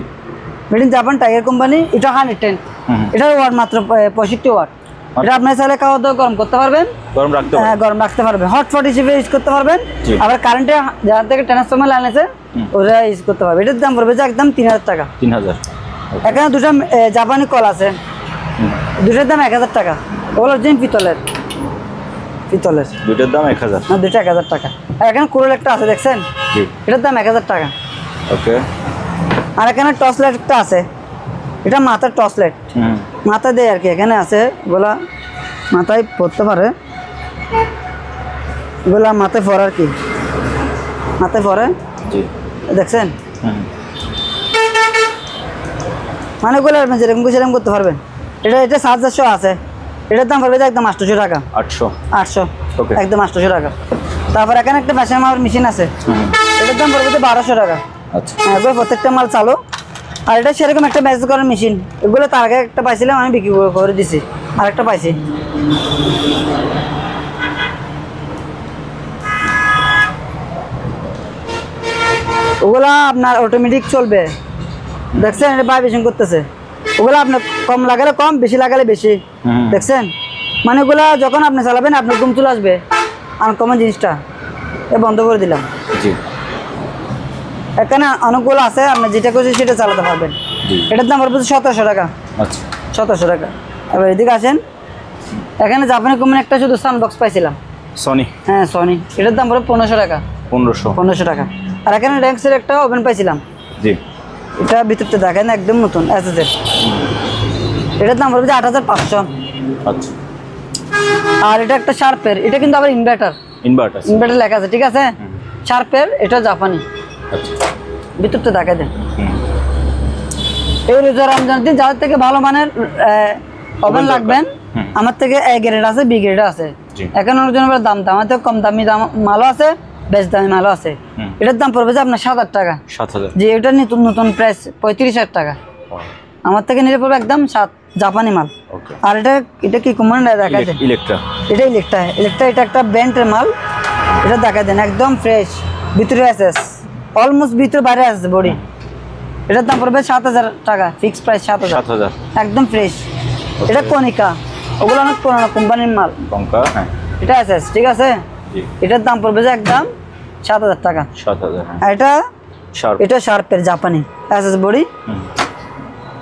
Made in Japan, tiger company. এটা 110। এটার ওয়াট মাত্র 65 ওয়াট। এটা আপনার চাইলে খাওয়া দাওয়া গরম করতে পারবেন, গরম রাখতে পারবেন। হ্যাঁ, গরম রাখতে পারবেন। হটস্পট হিসেবে ইউজ করতে পারবেন। আবার কারেন্টে যার থেকে ট্রান্সফরমার লাইন আছে ওরা ইউজ করতে পারবে। এটার দাম পড়বে যে একদম 3000 টাকা। 3000। এখানে দুটো জাপানি কল আছে, দুটোর দাম 1000 টাকা। ওগুলো অরিজিনাল পিতলের। দুইটার দাম 1000। হ্যাঁ, দুটো 1000 টাকা। আর এখানে কুরুল একটা আছে, দেখছেন? জি। এটার দাম 1000 টাকা। ওকে। আর এখানে টর্চ লাইট একটা আছে, এটা মাথার টর্চ লাইট, মাথা দেয় আর কি। এখানে আছে, এগুলা মাথায় পড়তে পারে, এগুলা মাথায় পরে আর কি, মাথায় পরে। জি। দেখছেন? মানে এগুলো আপনি যেরকম সেরকম করতে পারবেন। এটা 700 আছে। এটার দাম পড়বে একদম 800 টাকা। 800। ওকে। একদম 800 টাকা। তারপর এখানে একটা মেশিন মারার মেশিন আছে, এটার দাম পড়বে 1200 টাকা। আচ্ছা। হ্যাঁ, এগুলো প্রত্যেকটা মাল চালু। আর এটা সেরকম একটা ম্যাচ করার মেশিন, এগুলো তার আগে একটা পাইছিলাম, আমি বিক্রি করে দিছি, আর একটা পাইছি। ওগুলা আপনার অটোমেটিক চলবে, দেখছেন? এটা ভাইব্রেশন করতেছে। ওগুলো আপনার কম লাগালে কম, বেশি লাগালে বেশি, দেখছেন? মানে ওগুলা যখন আপনি চালাবেন আপনার ঘুম চলে আসবে। আনকমন জিনিসটা এ বন্ধ করে দিলাম। জি। এখানে অনেকগুলো আছে, আপনি যেটা করছেন সেটা চালাতে পারবেন। এটার দাম পড়বে 1700 টাকা। আচ্ছা, 1700 টাকা। এবার এদিকে আসেন, এখানে জাপানি কোম্পানি একটা শুধু সাউন্ড বক্স পাইছিলাম, সনি। হ্যাঁ, সনি। এটার দাম পড়বে 1500 টাকা। 1500 টাকা। আর এখানে র্যাঙ্কসের একটা ওভেন পাইছিলাম। জি। এটা ভিতরটা দেখেন, একদম নতুন এসএসের। এটার দাম পড়বে 8500। আচ্ছা। আর এটা একটা শার্পের, এটা কিন্তু আবার ইনভার্টার লেখা আছে, ঠিক আছে? শার্পের, এটা জাপানি। আচ্ছা। ভিতরটা দেখাই দেন। এই রোজা রমজান দিন যাদের থেকে ভালো মানের ওভেন লাগবেন, আমার থেকে এ গ্রেড আছে, বি গ্রেড আছে। এখন ওর দাম আমার থেকে কম দামি মালও আছে, বেশ দামি মালও আছে। এটার দাম পড়বে যে আপনার 7000 টাকা। 7000। যে এটা নতুন প্রাইস 35000 টাকা। আমার থেকে নিলে পড়বে একদম জাপানি মাল। আর এটা কি কোম্পানি দেখা যায়? ইলেকট্রা। এটা ইলেকট্রা। এটা একটা ব্র্যান্ডের মাল। এটা দেখা দেন, একদম ফ্রেশ, ভিতরে আছে, অলমোস্ট ভিতরে বাইরে আছে বডি। এটার দাম পড়বে 7000 টাকা, ফিক্স প্রাইস 7000, একদম ফ্রেশ। এটা কনিকা, ওগুলো অনেক পুরানো কোম্পানির মাল। হ্যাঁ। এটা আছে, ঠিক আছে? এটার দাম পড়বে যে একদম 7000 টাকা। 7000। আর এটা শার্পের জাপানি এসএস বডি।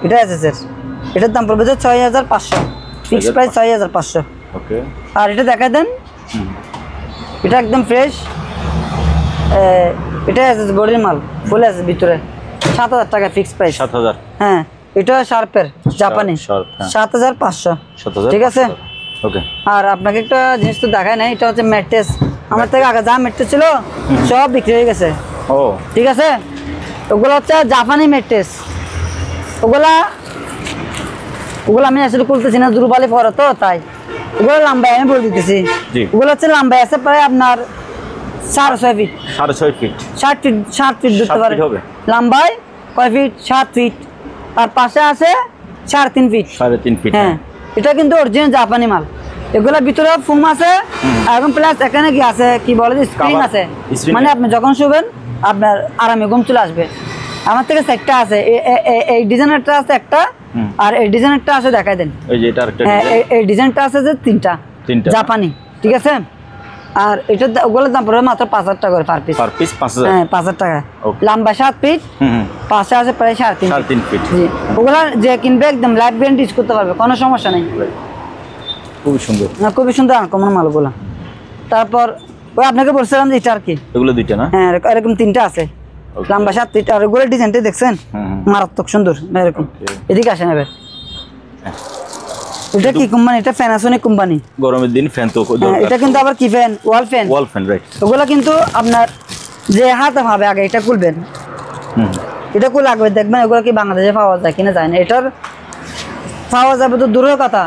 এটা এসএস এর। এটার দাম পড়বে যে 6500, ফিক্স প্রাইস 6500। ওকে। আর এটা দেখা দেন, এটা একদম ফ্রেশ, এটা এসএস বডির মাল, ফুল এসএস ভিতরে। 7000 টাকা ফিক্স প্রাইস। 7000। হ্যাঁ, এটা শার্পের জাপানি। 7500। ঠিক আছে? ওকে। আর আপনাকে একটা জিনিস তো দেখায় নাই, এটা হচ্ছে ম্যাট্রেস। আমার থেকে আগে যা ম্যাট্রেস ছিল সব বিক্রি হয়ে গেছে। ও, ঠিক আছে? ওগুলো হচ্ছে জাপানি ম্যাট্রেস। ওগুলা আমি আসলে খুলতেছি না, দুর্বলে পড়ে তো, তাই ওগুলো লম্বায় আমি বলে দিতেছি। ওগুলো হচ্ছে লম্বায় আছে প্রায় আপনার 6.5 ফিট। 6.5 ফিট। 7 ফিট ধরতে পারে লম্বায়। কয় ফিট? 7 ফিট। আর পাশে আছে 3.5 ফিট। 3.5 ফিট। হ্যাঁ, এটা কিন্তু অরিজিনাল জাপানি মাল। এগুলোর ভিতরে ফোম আছে, এবং প্লাস এখানে কি আছে, কি বলে, স্প্রিং আছে। মানে আপনি যখন শুবেন আপনার আরামে ঘুম চলে আসবে। আমার থেকে 4টা আছে, এই ডিজাইনারটা আছে একটা, আর এই ডিজাইনটা আছে দেখাই দেন। এই যে এটা আরেকটা হ্যাঁ, ডিজাইন। এই ডিজাইনটা আছে যে তিনটা জাপানি, ঠিক আছে। আর এটা ওগুলোর দাম পড়বে মাত্র 5000 টাকা করে পার পিস। Per piece 5000। হ্যাঁ 5000 টাকা। Okay. লম্বা 7 ফিট, পাশে আছে প্রায় 3.5 ফিট। জি, ওগুলা যে কিনবে একদম লাইফ গ্যারান্টি ইউজ করতে পারবে, কোনো সমস্যা নেই। খুব সুন্দর, না খুবই সুন্দর আনকমন মালগুলো। তারপর ওই আপনাকে বলছিলাম যে এটা আর কি, এগুলো দুইটা না? হ্যাঁ এরকম তিনটা আছে, লম্বা 7 ফিট। আর ওগুলো ডিজাইনটা দেখছেন মারাত্মক সুন্দর এরকম। এদিকে আসেন এবার। এটা কি কোম্পানি? এটা প্যানাসোনিক কোম্পানি। গরমের দিন ফ্যান তো এটা কিন্তু আবার কি ফ্যান? ওয়াল ফ্যান। ওয়াল ফ্যান, রাইট। ওগুলো কিন্তু আপনার যে হাতে ভাবে আগে এটা খুলবেন, এটা খুলে লাগবে দেখবেন ওগুলো কি বাংলাদেশে পাওয়া যায় কিনা যায় না। এটার পাওয়া যাবে তো দূরের কথা,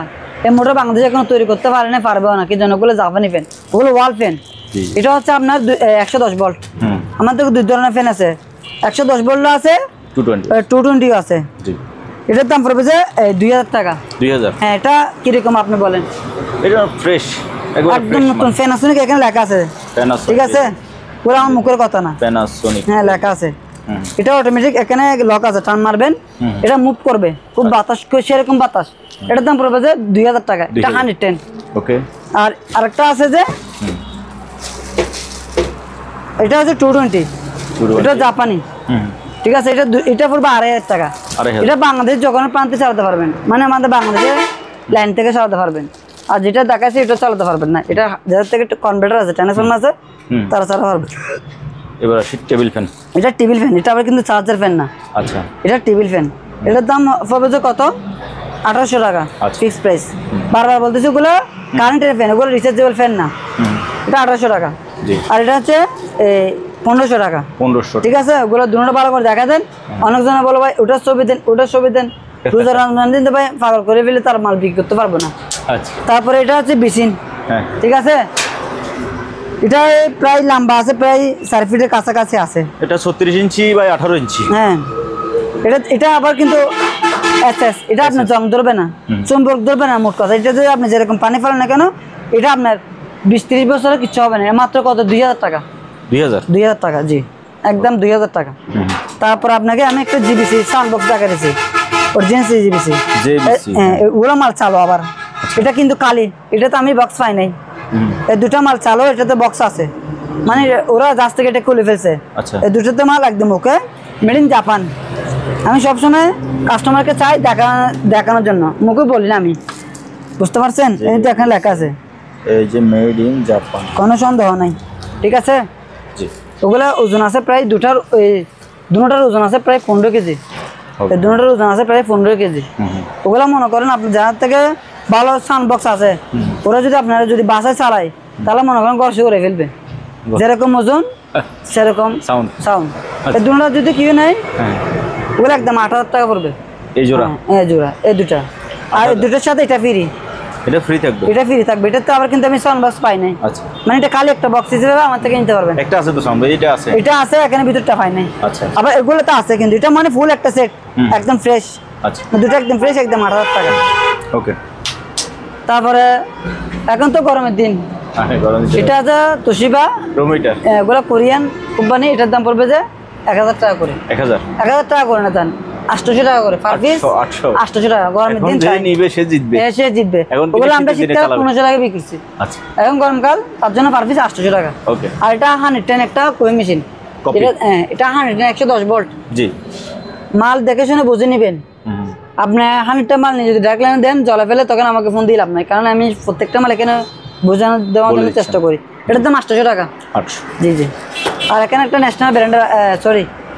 এই মোটর বাংলাদেশে এখন তৈরি করতে পারে না, পারবেও না, কি জন্য? ওগুলো জাপানি ফ্যান, ওগুলো ওয়াল ফ্যান। এটা হচ্ছে আপনার 110 ভোল্ট। আমাদের দুই ধরনের ফ্যান আছে, 110 ভোল্ট আছে, 220 আছে। এটার দাম পড়বে যে 2000 টাকা। 2000? হ্যাঁ, এটা কিরকম আপনি বলেন? এটা ফ্রেশ, একদম নতুন প্যানাসোনিক, এখানে লেখা আছে, ঠিক আছে? পুরো আমার মুখের কথা না, প্যানাসোনিক, হ্যাঁ লেখা আছে। এটা অটোমেটিক, এখানে লক আছে, টান মারবেন এটা মুভ করবে, খুব বাতাস, সেরকম বাতাস। এটার দাম পড়বে যে 2000 টাকা। এটা 110। ওকে। আর আরেকটা আছে যে এটা হচ্ছে 220, এটা জাপানি, ঠিক আছে। এটা পড়বে 2500 টাকা। এটা বাংলাদেশ যখন প্রান্তে চালাতে পারবেন, মানে আমাদের বাংলাদেশে লাইন থেকে চালাতে পারবেন। আর যেটা দেখাচ্ছে এটা চালাতে পারবেন না, এটা যাদের থেকে কনভার্টার আছে, ট্রান্সফরমার আছে, তারা চালাতে পারবে। এবার আসি টেবিল ফ্যান। এটা টেবিল ফ্যান, এটা আবার কিন্তু চার্জার ফ্যান না। আচ্ছা, এটা টেবিল ফ্যান। এটার দাম পড়বে যে কত? 1800 টাকা, ফিক্সড প্রাইস। বারবার বলতেছি ওগুলো কারেন্টের ফ্যান, ওগুলো রিচার্জেবল ফ্যান না। এটা 1800 টাকা। আর এটা হচ্ছে 1500 টাকা। 1500, ঠিক আছে। ওগুলো দুটো ভালো করে দেখা দেন। অনেকজনে বলো ভাই ওটার ছবি দেন, ওটার ছবি দেন, রোজা রমজান দিন তো ভাই পাগল করে ফেলে, তার মাল বিক্রি করতে পারবো না। আচ্ছা। তারপরে এটা হচ্ছে বিসিন, ঠিক আছে। এটা প্রায় লম্বা আছে, প্রায় 4 ফিটের কাছাকাছি আছে। এটা 36 ইঞ্চি বাই 18 ইঞ্চি। হ্যাঁ, এটা আবার কিন্তু এসএস, এটা আপনার জং ধরবে না, চুম্বক ধরবে না, মোট কথা। এটা যদি আপনি যেরকম পানি ফেলেন না কেন, এটা আপনার 20-30 বছরে কিছু হবে না। মাত্র কত? 2000 টাকা। 2000 টাকা, জি, একদম 2000 টাকা। তারপর আপনাকে আমি একটা জিবিসি সাউন্ড বক্স দেখাচ্ছি, অরিজিনাল জিবিসি। ওগুলো মাল চালো আবার। এটা কিন্তু কালি, এটা তো আমি বক্স পাই নাই। এই দুটা মাল চালো, এটাতে বক্স আছে, মানে ওরা গাছ থেকে এটা খুলে ফেলছে। এই দুটোতে মাল একদম ওকে, মেড ইন জাপান। আমি সবসময় কাস্টমারকে চাই দেখানোর জন্য, মুখে বলি না আমি, বুঝতে পারছেন? এই তো এখানে লেখা আছে, এই যে মেড ইন জাপান, কোনো সন্দেহ নাই, ঠিক আছে। ওগুলা ওজন আছে প্রায় দুটার ওজন আছে প্রায় 15 কেজি। এই দুটার ওজন আছে প্রায় 15 কেজি। ওগুলা মনে করেন আপনি যার থেকে ভালো সাউন্ড বক্স আছে, ওরা যদি আপনারা যদি বাসায় চালায়, তাহলে মনে করেন গর্ষ করে ফেলবে। যেরকম ওজন সেরকম সাউন্ড। এই দুটা যদি কেউ নেয়, ওগুলো একদম 8000 টাকা পড়বে এই জোড়া। এই দুটা, আর এই দুটার সাথে এটা ফ্রি। এটা ফ্রি থাকবে? এটা ফ্রি থাকবে। এটা তো আবার কিন্তু আমি সাউন্ড বক্স পাই নাই। আচ্ছা, মানে এটা খালি একটা বক্স হিসেবে আমার থেকে নিতে পারবেন। একটা আছে তো সাউন্ড, এটা আছে এখানে ভিতরটা পাই নাই। আচ্ছা, আবার এগুলো তো আছে, কিন্তু এটা মানে ফুল একটা সেট, একদম ফ্রেশ। আচ্ছা, দুটো একদম ফ্রেশ, একদম 8000 টাকা। ওকে। তারপরে এখন তো গরমের দিন, এটা আছে তোশিবা রোমিটার, এগুলো কোরিয়ান কোম্পানি। এটার দাম পড়বে যে 1000 টাকা করে। 1000 টাকা করে না, দেন 800 টাকা করে পার পিস। 800 টাকা। গরমের দিন যে নিবে সে জিতবে। ওগুলো আমরা শীতকাল 1500 টাকা বিক্রি করছি। আচ্ছা, এখন গরমকাল, তার জন্য পার পিস 800 টাকা। ওকে। আর এটা 110 একটা কোই মেশিন। এটা 110 ভোল্ট। জি, মাল দেখে শুনে বুঝে নিবেন। আপনি 100টা মাল নিয়ে যদি ডাক লাইনে দেন, জলে ফেলে, তখন আমাকে ফোন দিয়ে লাভ নাই, কারণ আমি প্রত্যেকটা মাল এখানে বোঝানো দেওয়ার জন্য চেষ্টা করি। এটার দাম 800 টাকা। জি জি। আর এখানে একটা ন্যাশনাল ব্র্যান্ডের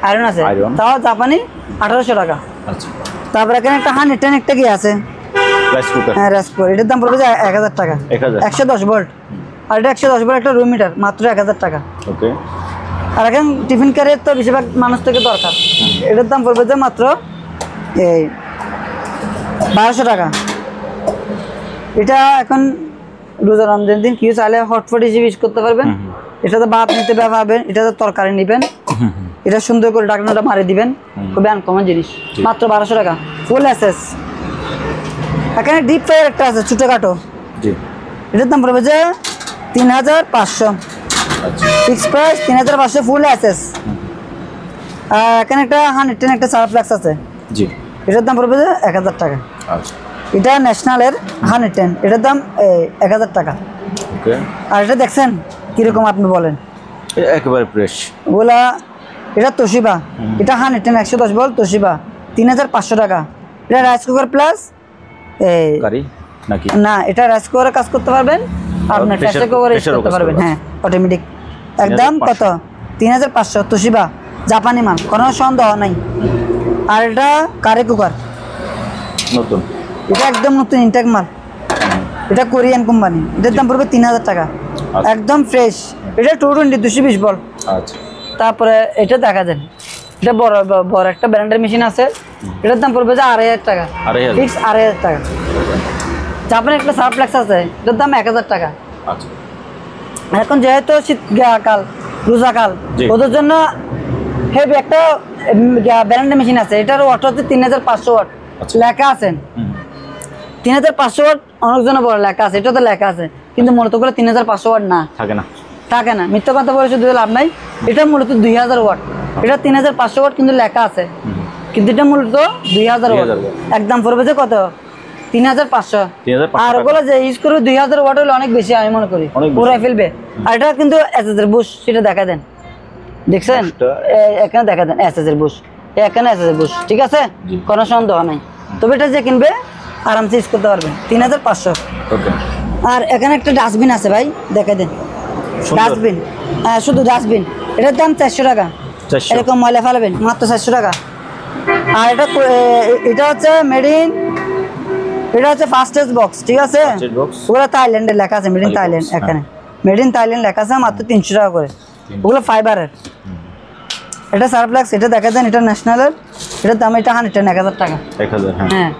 আয়রন আছে, তাও জাপানি, 1800 টাকা। তারপর এখানে একটা 110 একটা কি আছে, হ্যাঁ, রাইস কুকার। এটার দাম পড়বে 1000 টাকা। 110 ভোল্ট। আর এটা 110 ভোল্ট একটা রুম মিটার, মাত্র 1000 টাকা। ওকে। আর এখন টিফিন ক্যারিয়ার তো বেশিরভাগ মানুষ থেকে দরকার। এটার দাম পড়বে যে মাত্র এই 1200 টাকা। এটা এখন রোজা রমজান দিন কেউ চাইলে হটপট হিসেবে ইউজ করতে পারবেন। এটাতে ভাত নিতে পারবেন, এটাতে তরকারি নেবেন, এটা সুন্দর করে ঢাকনাটা মারি দিবেন। খুবই আনকমন জিনিস, মাত্র 1200 টাকা, ফুল এসএস। এখানে ডিপ ফ্রায়ার একটা আছে ছোটখাটো, এটার দাম পড়বে যে 3500, ফিক্স প্রাইস 3500, ফুল এসএস। এখানে একটা 110 একটা সারপ্লাক্স আছে, এটার দাম পড়বে যে 1000 টাকা। আচ্ছা এটা ন্যাশনালের 110, এটার দাম 1000 টাকা। ওকে। আর এটা দেখছেন কিরকম আপনি বলেন? একেবারে ফ্রেশ। ওগুলা এটা তোশিবা, এটা 110 110 ভোল্ট তোশিবা, 3500 টাকা। এটা রাইস কুকার প্লাস কারি নাকি? না, এটা রাইস কুকারে কাজ করতে পারবেন, আপনার প্রেসার কুকারে ইউজ করতে পারবেন। হ্যাঁ, অটোমেটিক। একদম কত? 3500 তোশিবা, জাপানি মাল, কোনো সন্দেহ নাই। আর এটা কারি কুকার নতুন, এটা একদম নতুন ইনটেক মাল, এটা কোরিয়ান কোম্পানি। এটার দাম পড়বে 3000 টাকা, একদম ফ্রেশ। এটা 220 220 ভোল্ট। আচ্ছা। তারপরে এটা দেখা দেন, এটা বড় বড় একটা ব্র্যান্ডের মেশিন আছে, এটার দাম পড়বে যে 2500 টাকা, ফিক্স 2500 টাকা। জাপানের একটা সারপ্লেক্স আছে, এটার দাম 1000 টাকা। আচ্ছা। এখন যেহেতু শীতকাল, রোজাকাল, ওদের জন্য হেভি একটা ব্র্যান্ডের মেশিন আছে, এটার ওয়াট হচ্ছে 3500 ওয়াট, লেখা আছে 3500 ওয়াট। অনেকজনে বলে লেখা আছে, এটা তো লেখা আছে, কিন্তু মূলত করে 3500 ওয়াট না, থাকে না, মিথ্যা কথা বলে শুধু লাভ নাই। এটা মূলত 2000 ওয়াট, এটা 3500 ওয়াট কিন্তু লেখা আছে, কিন্তু এটা মূলত 2000 ওয়াট। একদম পড়বে যে কত? 3500। আর ওগুলো যে ইউজ করবে 2000 ওয়াট হলে অনেক বেশি, আমি মনে করি পুরো ফেলবে। আর এটা কিন্তু এসএস এর বুশ, সেটা দেখা দেন, দেখছেন এখানে দেখা দেন এসএস এর বুশ, এখানে এসএস এর বুশ, ঠিক আছে, কোনো সন্দেহ নাই। তবে এটা যে কিনবে আরামসে ইউজ করতে পারবেন, 3500। আর এখানে একটা ডাস্টবিন আছে ভাই, দেখা দেন, ডাস্টবিন, শুধু ডাস্টবিন, এটার দাম 400 টাকা। এরকম ময়লা ফেলাবেন মাত্র 400 টাকা। আর এটা হচ্ছে মেড ইন, এটা হচ্ছে ফাস্টেস্ট বক্স, ঠিক আছে, ওগুলো থাইল্যান্ডের লেখা আছে, মেড ইন থাইল্যান্ড। এখানে মেড ইন থাইল্যান্ড লেখা আছে, মাত্র 300 টাকা করে, ওগুলো ফাইবারের। এটা সারপ্লেক্স, এটা দেখা দেন, এটা ন্যাশনালের, এটার দাম এটা 1000 টাকা। হ্যাঁ।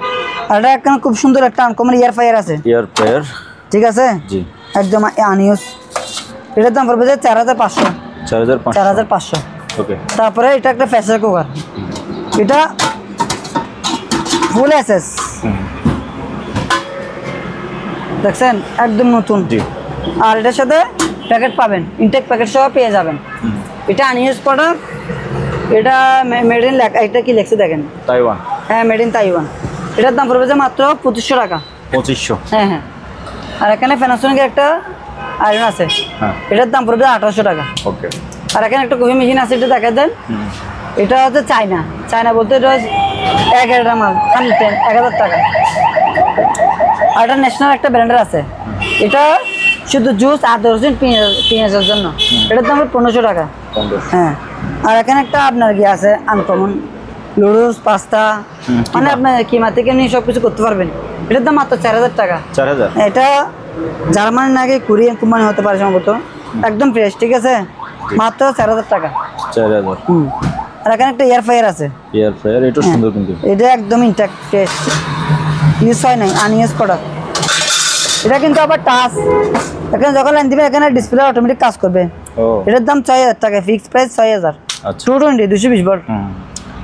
আর এটা এখানে খুব সুন্দর একটা আনকমন এয়ার ফ্রায়ার আছে, ঠিক আছে, একদম আনইউজ। এটার দাম পড়বে যে 4500। তারপরে এটা একটা প্রেসার কুকার, এটা ফুল এসএস, দেখছেন, একদম নতুন। আর এটার সাথে প্যাকেট পাবেন, ইনটেক প্যাকেট সহ পেয়ে যাবেন। এটা আনইউজ প্রোডাক্ট, এটা মেড ইন লেখা, এটা কি লেখছে দেখেন, তাইওয়ান। হ্যাঁ, মেড ইন তাইওয়ান। এটার দাম পড়বে যে মাত্র 2500 টাকা। 2500? হ্যাঁ হ্যাঁ। আর এখানে প্যানাসোনিকের একটা আয়রন আছে, এটার দাম পড়বে 1800 টাকা। ওকে। আর এখানে একটা কফি মেশিন আছে, এটা দেখা দেন, এটা হচ্ছে চায়না বলতে এটা 11 মাল, 1000 টাকা। আর এটা ন্যাশনাল একটা ব্র্যান্ডের আছে, এটা শুধু জুস আর রসুন পেঁয়াজের জন্য, এটার দাম 1500 টাকা। হ্যাঁ। আর এখানে একটা আপনার কি আছে আনকমন, নুডলস, পাস্তা, মানে আপনার কিমা থেকে নিয়ে সব কিছু করতে পারবেন। এটার দাম মাত্র 4000 টাকা। 4000? এটা জার্মানি নাকি কোরিয়ান কোম্পানি হতে পারে সম্ভবত, একদম ফ্রেশ, ঠিক আছে, মাত্র 4000 টাকা। 4000? আর এখানে একটা এয়ার ফ্রায়ার আছে, এটা সুন্দর, কিন্তু এটা একদম ইনট্যাক্ট ফ্রেশ, ইউজ হয় নাই, আনইউজ প্রোডাক্ট। এটা কিন্তু আবার টাচ, এখানে যখন লাইন দিবে এখানে ডিসপ্লে অটোমেটিক কাজ করবে। এটার দাম 6000 টাকা, ফিক্স প্রাইস 6000। 220 220 ভোল্ট।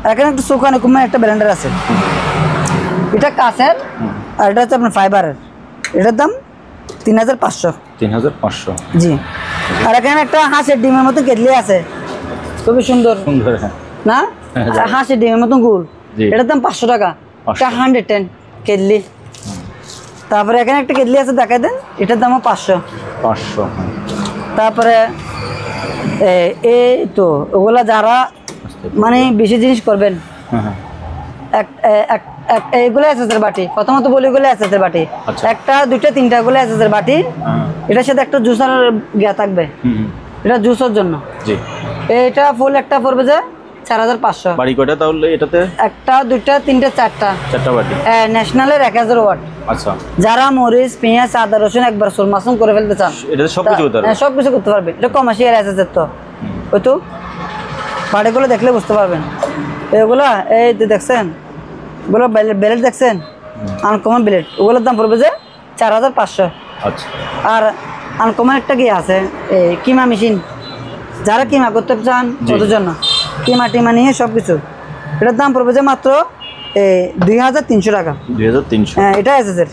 আর এখানে একটা সুখানি কোম্পানি একটা ব্র্যান্ডের আছে, এটা কাঁচের, আর এটা হচ্ছে আপনার ফাইবারের, এটার দাম 3500। 3500? জি। আর এখানে একটা হাঁসের ডিমের মতো কেটলি আছে, খুবই সুন্দর না, হাঁসের ডিমের মতন গোল, এটার দাম 500 টাকা। এটা 110 কেটলি। তারপরে এখানে একটা কেটলি আছে, দেখা দেন, এটার দামও 500। তারপরে এই তো ওগুলা যারা মানে বেশি জিনিস করবেন, এগুলো এসএসের বাটি, প্রথমত বলি এগুলো এসএসের বাটি, একটা দুইটা তিনটা গুলো এসএসের বাটি। এটার সাথে একটা জুসার গিয়া থাকবে, এটা জুসের জন্য। এটা ফুল একটা পড়বে যে 4500। বাড়ি কয়টা তাহলে এটাতে? একটা দুইটা তিনটা চারটা বাটি। ন্যাশনালের 1000 ওয়াট। আচ্ছা। যারা মরিচ, পেঁয়াজ, আদা, রসুন একবার মাসুম করে ফেলতে চান, এটা সবকিছু করতে পারবে। সবকিছু করতে পারবে, এটা কমার্শিয়াল এসএসের। তো ওই তো বাটিগুলো দেখলে বুঝতে পারবেন। এগুলা এই দেখছেন, ওগুলো ব্লেড দেখছেন, আনকমন ব্লেড, ওগুলোর দাম পড়বে যে 4500। আচ্ছা। আর আনকমন একটা কি আছে, এই কিমা মেশিন, যারা কিমা করতে চান ওদের জন্য, কিমা টিমা নিয়ে সব কিছু, এটার দাম পড়বে যে মাত্র 2300 টাকা। 2300? হ্যাঁ, এটা এসএসের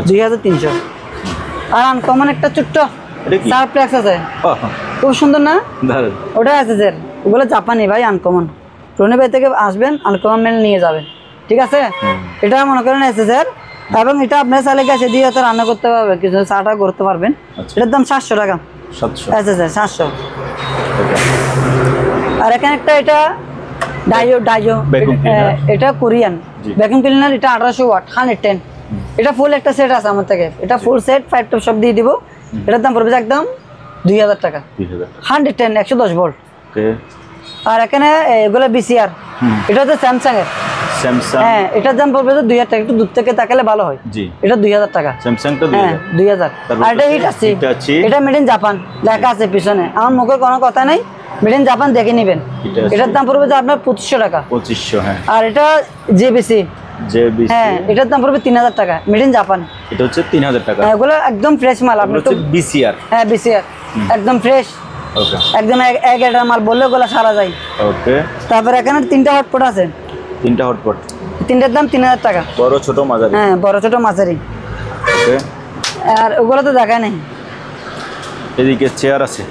2300। আর আনকমন একটা ছোট্ট সারপ্লেক্স আছে, খুব সুন্দর না, ওটা এসএসের, ওগুলো জাপানি ভাই, আনকমন। রনি ভাই থেকে আসবেন, আনকমন মেল নিয়ে যাবেন, ঠিক আছে, এটা মনে করেন এসএসআর, এবং এটা আপনার চাইলে গ্যাসে দিয়ে তো রান্না করতে পারবেন, কিছু চাটা করতে পারবেন। এটার দাম 700 টাকা। 700 এসএসআর 700। আর এখানে একটা এটা ডাইজো এটা কোরিয়ান ভ্যাকুয়াম ক্লিনার, এটা 1800 ওয়াট 110। এটা ফুল একটা সেট আছে আমার থেকে, এটা ফুল সেট 5 টপ সব দিয়ে দিব। এটার দাম পড়বে একদম 2000 টাকা। 110 110 ভোল্ট। আর এখানে এগুলো বিসিআর, এটা হচ্ছে স্যামসাং এর। হ্যাঁ, এটার দাম পড়বে 2000 টাকা। একটু দূর থেকে তাকালে ভালো হয়। এটা 2000 টাকা। স্যামসাংটা 2000। আর এটা হিট আছে, এটা মেড ইন জাপান লেখা আছে পিছনে, আমার মুখে কোনো কথা নাই, মেড ইন জাপান দেখে নেবেন। এটার দাম পড়বে আপনার 2500 টাকা। 2500। হ্যাঁ। আর এটা জেবিসি, হ্যাঁ, এটার দাম পড়বে 3000 টাকা, মেড ইন জাপান। এটা হচ্ছে 3000 টাকা। এগুলো একদম ফ্রেশ মাল। আপনি তো বিসিআর, হ্যাঁ বিসিআর একদম ফ্রেশ। ওকে, একদম এক এটার মাল বললে ওগুলো সারা যায়। ওকে। তারপর এখানে 3টা হটপট আছে। 3টা হটপট, 3টার দাম 3000 টাকা। বড় ছোট মাঝারি। হ্যাঁ, বড় ছোট মাঝারি। ওকে। আর ওগুলো তো দেখায় নাই। এদিকে চেয়ার আছে,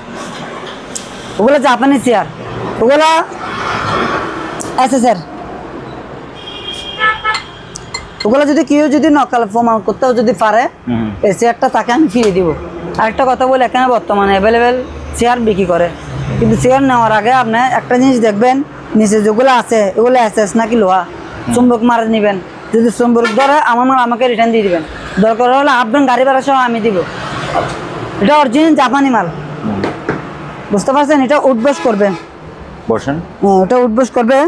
ওগুলো জাপানি চেয়ার, ওগুলো এসএসআর। ওগুলো যদি কেউ যদি নকল প্রমাণ করতেও যদি পারে, এই চেয়ারটা তাকে আমি ফিরিয়ে দিব। আরেকটা কথা বলে, এখানে বর্তমানে অ্যাভেলেবেল চেয়ার বিক্রি করে, কিন্তু চেয়ার নেওয়ার আগে আপনি একটা জিনিস দেখবেন, নিচে যেগুলো আছে এগুলো এসএস নাকি লোহা, চুম্বক মারা নেবেন। যদি চুম্বক ধরে আমার মাল আমাকে রিটার্ন দিয়ে দিবেন, দরকার হলে আপনার গাড়ি ভাড়া সহ আমি দিব। এটা অরিজিনাল জাপানি মাল, বুঝতে পারছেন? এটা উঠবস করবে, বসেন। এটা উঠবস করবে।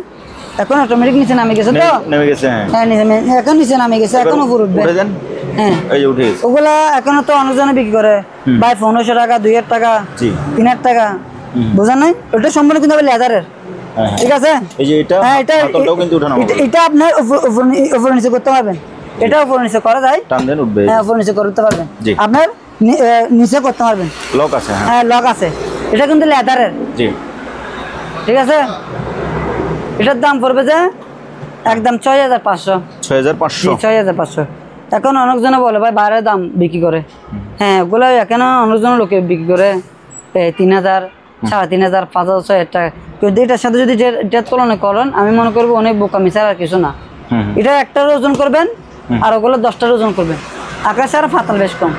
এখন অটোমেটিক নিচে নামে গেছে তো, নেমে গেছে। হ্যাঁ, এখন নিচে নামে গেছে, এখন উপর উঠবে। হ্যাঁ, এই যে উঠে গেছে। ওগুলা এখনো তো অনেকজনে বিক্রি করে ভাই 1500 টাকা, 2000 টাকা, 3000 টাকা, বুঝেন নাই? ওটা সম্পূর্ণ কিন্তু লেদারের, ঠিক আছে? এই যে এটা, হ্যাঁ, হাতলটাও কিন্তু উঠানো হবে। এটা আপনার উপর নিচে করতে পারবেন, এটা উপর নিচে করা যায়, টান দেন উঠবে। হ্যাঁ, উপর নিচে করতে পারবেন। আপনার নিচে করতে পারবেন, লক আছে। হ্যাঁ, লক আছে। এটা কিন্তু লেদারের, জি, ঠিক আছে? এটার দাম পড়বে যে একদম 6500। 6500। এখন অনেকজনে বলে ভাই বাইরে দাম বিক্রি করে, হ্যাঁ, ওগুলো এখানে অনেকজন লোকে বিক্রি করে 3000, 3500, 5000 টাকা। কিন্তু এটার সাথে যদি এটার তুলনা করেন, আমি মনে করবো অনেক বোকামি ছাড়া আর কিছু না। এটা একটার ওজন করবেন, আর ওগুলো 10টার ওজন করবেন। আকাশ আর ফাতাল বেশ কম।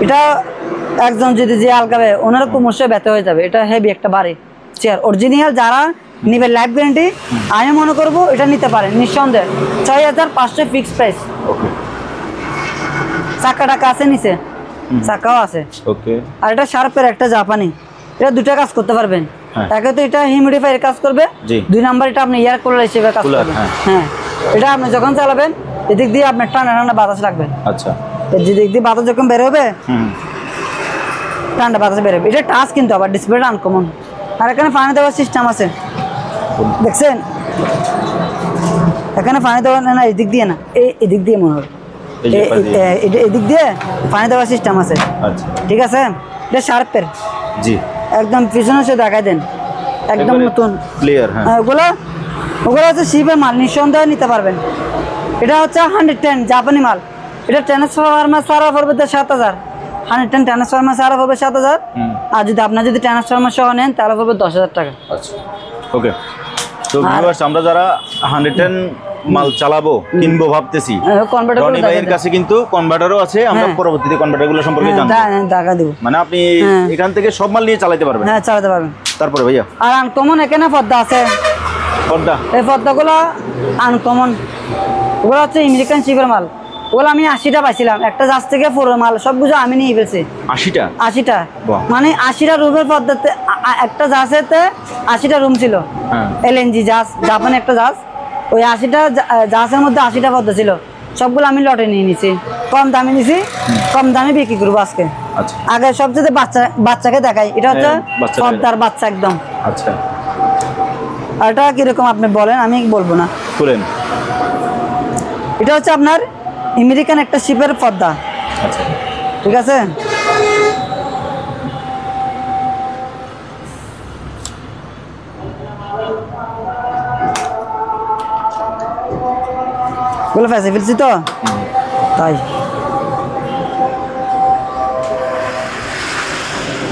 এটা একজন যদি যে আলগাবে, ওনার ক্রমশই ব্যথা হয়ে যাবে। এটা হেভি একটা বাড়ি চেয়ার, অরিজিনাল। যারা নিবে লাইফ গ্যারান্টি, আমি মনে করবো এটা নিতে পারেন নিঃসন্দেহে। 6500 ফিক্সড প্রাইস। চাকা টাকা আছে নিচে, চাকাও আছে। ওকে। আর এটা শার্পের একটা জাপানি, এটা দুটা কাজ করতে পারবেন। একে তো এটা হিউমিডিফায়ার কাজ করবে, 2 নাম্বার এটা আপনি এয়ার কুলার হিসেবে কাজ করবে। হ্যাঁ, এটা আপনি যখন চালাবেন এদিক দিয়ে আপনার ঠান্ডা ঠান্ডা বাতাস লাগবে। আচ্ছা, যেদিক দিয়ে বাতাস যখন বের হবে, ঠান্ডা বাতাস বের হবে। এটা টাচ কিন্তু আবার ডিসপ্লেটা আনকমন। আর এখানে পানি দেওয়ার সিস্টেম আছে, দেখছেন? এখানে পানি দেওয়া না, এদিক দিয়ে না, এদিক দিয়ে মনে হয়, এদিক দিয়ে পানি দেওয়ার সিস্টেম আছে। ঠিক আছে? এটা শার্পের, জি, একদম পিছনে সে দেখাই দেন, একদম নতুন ক্লিয়ার। হ্যাঁ, ওগুলো হচ্ছে শিপের মাল, নিঃসন্দেহে নিতে পারবেন। এটা হচ্ছে 110 জাপানি মাল। এটা ট্রান্সফরমার সারা পড়বে 7000, 110 ট্রান্সফরমার সারা পড়বে 7000। আর যদি আপনার যদি ট্রান্সফরমার সহ নেন তাহলে পড়বে 10000 টাকা। আচ্ছা, ওকে। তো ভিউয়ার্স, আমরা যারা 110 মাল চালাবো, কিনবো ভাবতেছি, রনি ভাইয়ের কাছে কিন্তু কনভার্টারও আছে। আমরা পরবর্তীতে কনভার্টারগুলো সম্পর্কে জানবো, টাকা দেব। মানে আপনি এখান থেকে সব মাল নিয়ে চালাতে পারবেন? হ্যাঁ, চালাতে পারবেন। তারপরে ভাইয়া আর আনকমন এখানে পর্দা আছে। পর্দা, এই পর্দাগুলো আনকমন, ওগুলো হচ্ছে আমেরিকান শিপের মাল। ওগুলো আমি 80টা পাইছিলাম, একটা জাহাজ থেকে পুরো মাল সবগুলো আমি নিয়ে ফেলছি। 80টা মানে 80টা রুমের পর্দাতে, একটা জাহাজেতে 80টা রুম ছিল। এলএনজি জাহাজ, জাপানে একটা জাহাজ, ওই 80টা জাহাজের মধ্যে 80টা পর্দা ছিল। সবগুলো আমি লটে নিয়ে নিছি, কম দামে নিছি, কম দামে বিক্রি করবো আজকে। আগে সবচেয়ে বাচ্চাকে দেখাই, এটা হচ্ছে পর্দার বাচ্চা একদম। আচ্ছা, আর এটা কিরকম আপনি বলেন, আমি বলবো না, বলেন। এটা হচ্ছে আপনার আমেরিকান একটা শিপের পর্দা। আচ্ছা, ঠিক আছে? বলে ফেসে ফেলছি তো, তাই।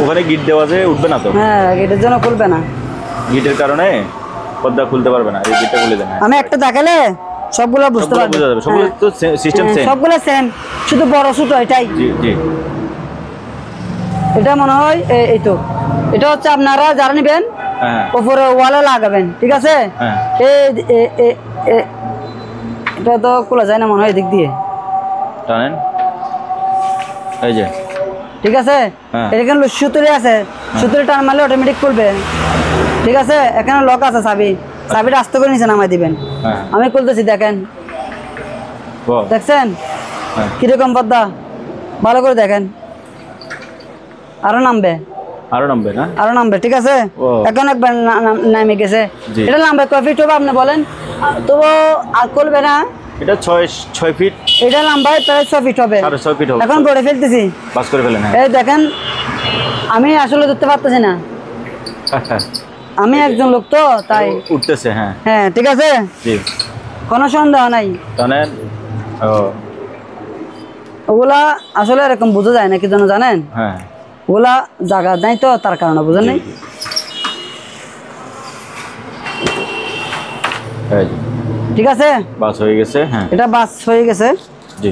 ওখানে গিট দেওয়া যে উঠবে না তো? হ্যাঁ, গিটের জন্য খুলবে না, গিটের কারণে পর্দা খুলতে পারবে না। এই গিটটা খুলে দেন। আমি একটা দেখালে সবগুলো বুঝতে পারবে, সবগুলো তো সিস্টেম সেম, সবগুলো সেম, শুধু বড় ছোট এটাই। জি জি। এটা মনে হয় এই তো, এটা হচ্ছে আপনারা যারা নেবেন হ্যাঁ উপরে ওয়ালে লাগাবেন, ঠিক আছে। হ্যাঁ এটা তো খোলা যায় না মনে হয়, দিক দিয়ে টানেন, এই যে, ঠিক আছে। হ্যাঁ। এখানে সুতলি আছে, সুতলি টান মারলে অটোমেটিক খুলবে, ঠিক আছে। এখানে লক আছে, চাবিটা আস্তে করে নিচে নামাই দিবেন। হ্যাঁ আমি খুলতেছি, দেখেন, বাহ, দেখছেন হ্যাঁ। কিরকম পর্দা, ভালো করে দেখেন। আরো নামবে, আরো নামবে না, আরো নামবে, ঠিক আছে। ও। এখন একবার নামে গেছে। জি। এটা নামবে কয় ফিট হবে আপনি বলেন, তো আর করবে না। এটা 6 ফিট, এটা নামবে প্রায় 6 ফিট হবে, 6.5 ফিট হবে। এখন গড়ে ফেলতেছি, পাস করে ফেলেন, হ্যাঁ। এই দেখেন, আমি আসলে ধরতে পারতেছি না, আমি একজন লোক তো তাই। উঠতেছে, হ্যাঁ হ্যাঁ, ঠিক আছে, জি। কোনো সন্দেহ নাই। টানেন, ও ওগুলা আসলে এরকম বোঝা যায় না, কি জন্য জানেন, হ্যাঁ, ওগুলা জায়গা নাই তো, তার কারণে বুঝেন নাই। এই যে, ঠিক আছে, বাস হয়ে গেছে, হ্যাঁ এটা বাস হয়ে গেছে জি।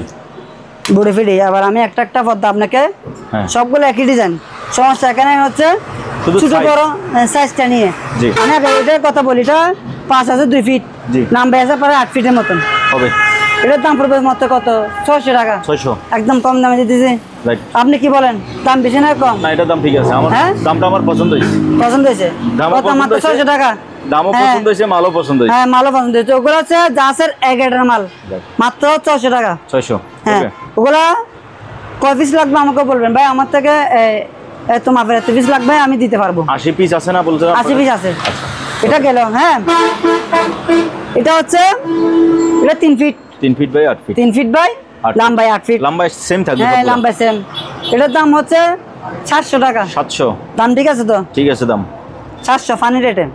বুড়ে ফিরে। আবার আমি একটা একটা পর্দা আপনাকে, হ্যাঁ সবগুলো একই ডিজাইন, সমস্যা এখানে হচ্ছে শুধু ছোট size। বড় সাইজটা নিয়ে। জি। আমি এটার কথা বলি, এটা 5 আছে 2 ফিট, জি। নামবে আছে প্রায় 8 ফিটের মতন। হবে এটার দাম পড়বে মাত্র কত, 600 টাকা, 600, একদম কম দামে দিতেছি। রাইট। আপনি কি বলেন, দাম বেশি না কম? না, এটা দাম ঠিক আছে, আমার হ্যাঁ? দামটা আমার পছন্দ হয়েছে, পছন্দ হয়েছে, দামও কত পছন্দ মাত্র হয়েছে। 600 টাকা। দামও হ্যাঁ। পছন্দ হয়েছে, মালও পছন্দ হয়েছে। হ্যাঁ, মালও পছন্দ হয়েছে। ওগুলো হচ্ছে জাসের 1 মাল, মাত্র 600 টাকা। 600, হ্যাঁ, ওকে। ওগুলা কয় পিস লাগবে আমাকে বলবেন ভাই, আমার থেকে তো মাপের এত পিস লাগবে, আমি দিতে পারবো। 80 পিস আছে না বলছেন? 80 পিস আছে। এটা গেল, হ্যাঁ। এটা হচ্ছে, এটা 3 feet, 3 feet by 8 feet, 3 feet by লম্বায় 8 ফিট। লম্বায় সেম থাকবে? হ্যাঁ, লম্বায় সেম। এটার দাম হচ্ছে 700 টাকা। 700, দাম ঠিক আছে তো? ঠিক আছে দাম। 700 ফানি রেটে।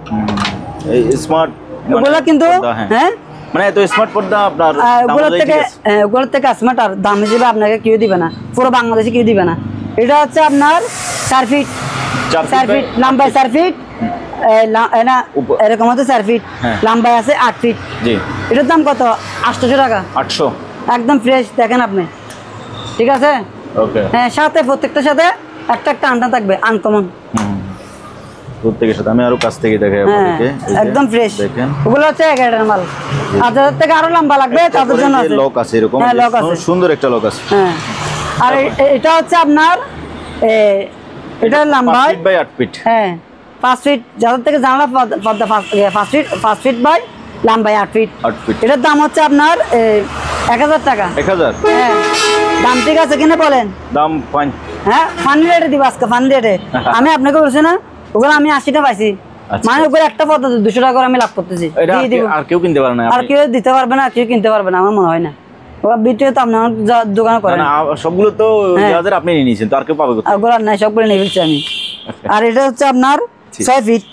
এই স্মার্ট ওগুলা কিন্তু, হ্যাঁ, মানে এত স্মার্ট পর্দা আপনার ওগুলোর থেকে স্মার্ট, আর দাম হিসেবে আপনাকে কেউ দিবে না, পুরো বাংলাদেশে কেউ দিবে না। এটা হচ্ছে আপনার 4 ফিট, 4 ফিট লম্বায়, 4 ফিট না, এরকম হচ্ছে 4 ফিট লম্বায় আছে 8 ফিট। জি। এটার দাম কত? 800 টাকা, 800, একদম ফ্রেশ, দেখেন আপনি, ঠিক আছে। ওকে। হ্যাঁ, সাথে প্রত্যেকটার সাথে একটা একটা আন্ডা থাকবে, আনকমন। প্রত্যেকের সাথে আমি আরো কাছ থেকে দেখাই হ্যাঁ, আপনাদেরকে, এই যে, একদম ফ্রেশ। দেখেন, ওগুলো হচ্ছে 11 মাল, আর যাদের থেকে আরো লম্বা লাগবে তাদের জন্য আছে। লক আছে এরকম, হ্যাঁ, লক আছে, সুন্দর একটা লক আছে। হ্যাঁ। আর এটা হচ্ছে আপনার এটা লম্বা 5 ফিট বাই 8 ফিট, হ্যাঁ 5 ফিট, যাদের থেকে জানালা পর্দা 5 ফিট বাই লম্বায় 8 ফিট। 8 ফিট। এটার দাম হচ্ছে আপনার 1000 টাকা। 1000, হ্যাঁ, দাম ঠিক আছে কিনা বলেন? দাম ফাইন। হ্যাঁ, ফানি রেটে দিব আজকে, ফানি রেটে। আমি আপনাকে বলছি না, ওগুলো আমি 80টা পাইছি, আচ্ছা। মানে উপরে একটা পর্দা 200 টাকা করে আমি লাভ করতেছি। এটা দিয়ে দিব। আর কেউ কিনতে পারে না, আর কেউ দিতে পারবে না, কেউ কিনতে পারবে না, আমার মনে হয় না। ওরা বিটিও তো আপনার দোকানে করেন, না সবগুলো তো হ্যাঁ। যাদের আপনি নিয়ে নিয়েছেন, তো আর কেউ পাবে কোথায়? ওগুলো নাই, সবগুলো নিয়ে ফেলছি আমি। আর এটা হচ্ছে আপনার 6 ফিট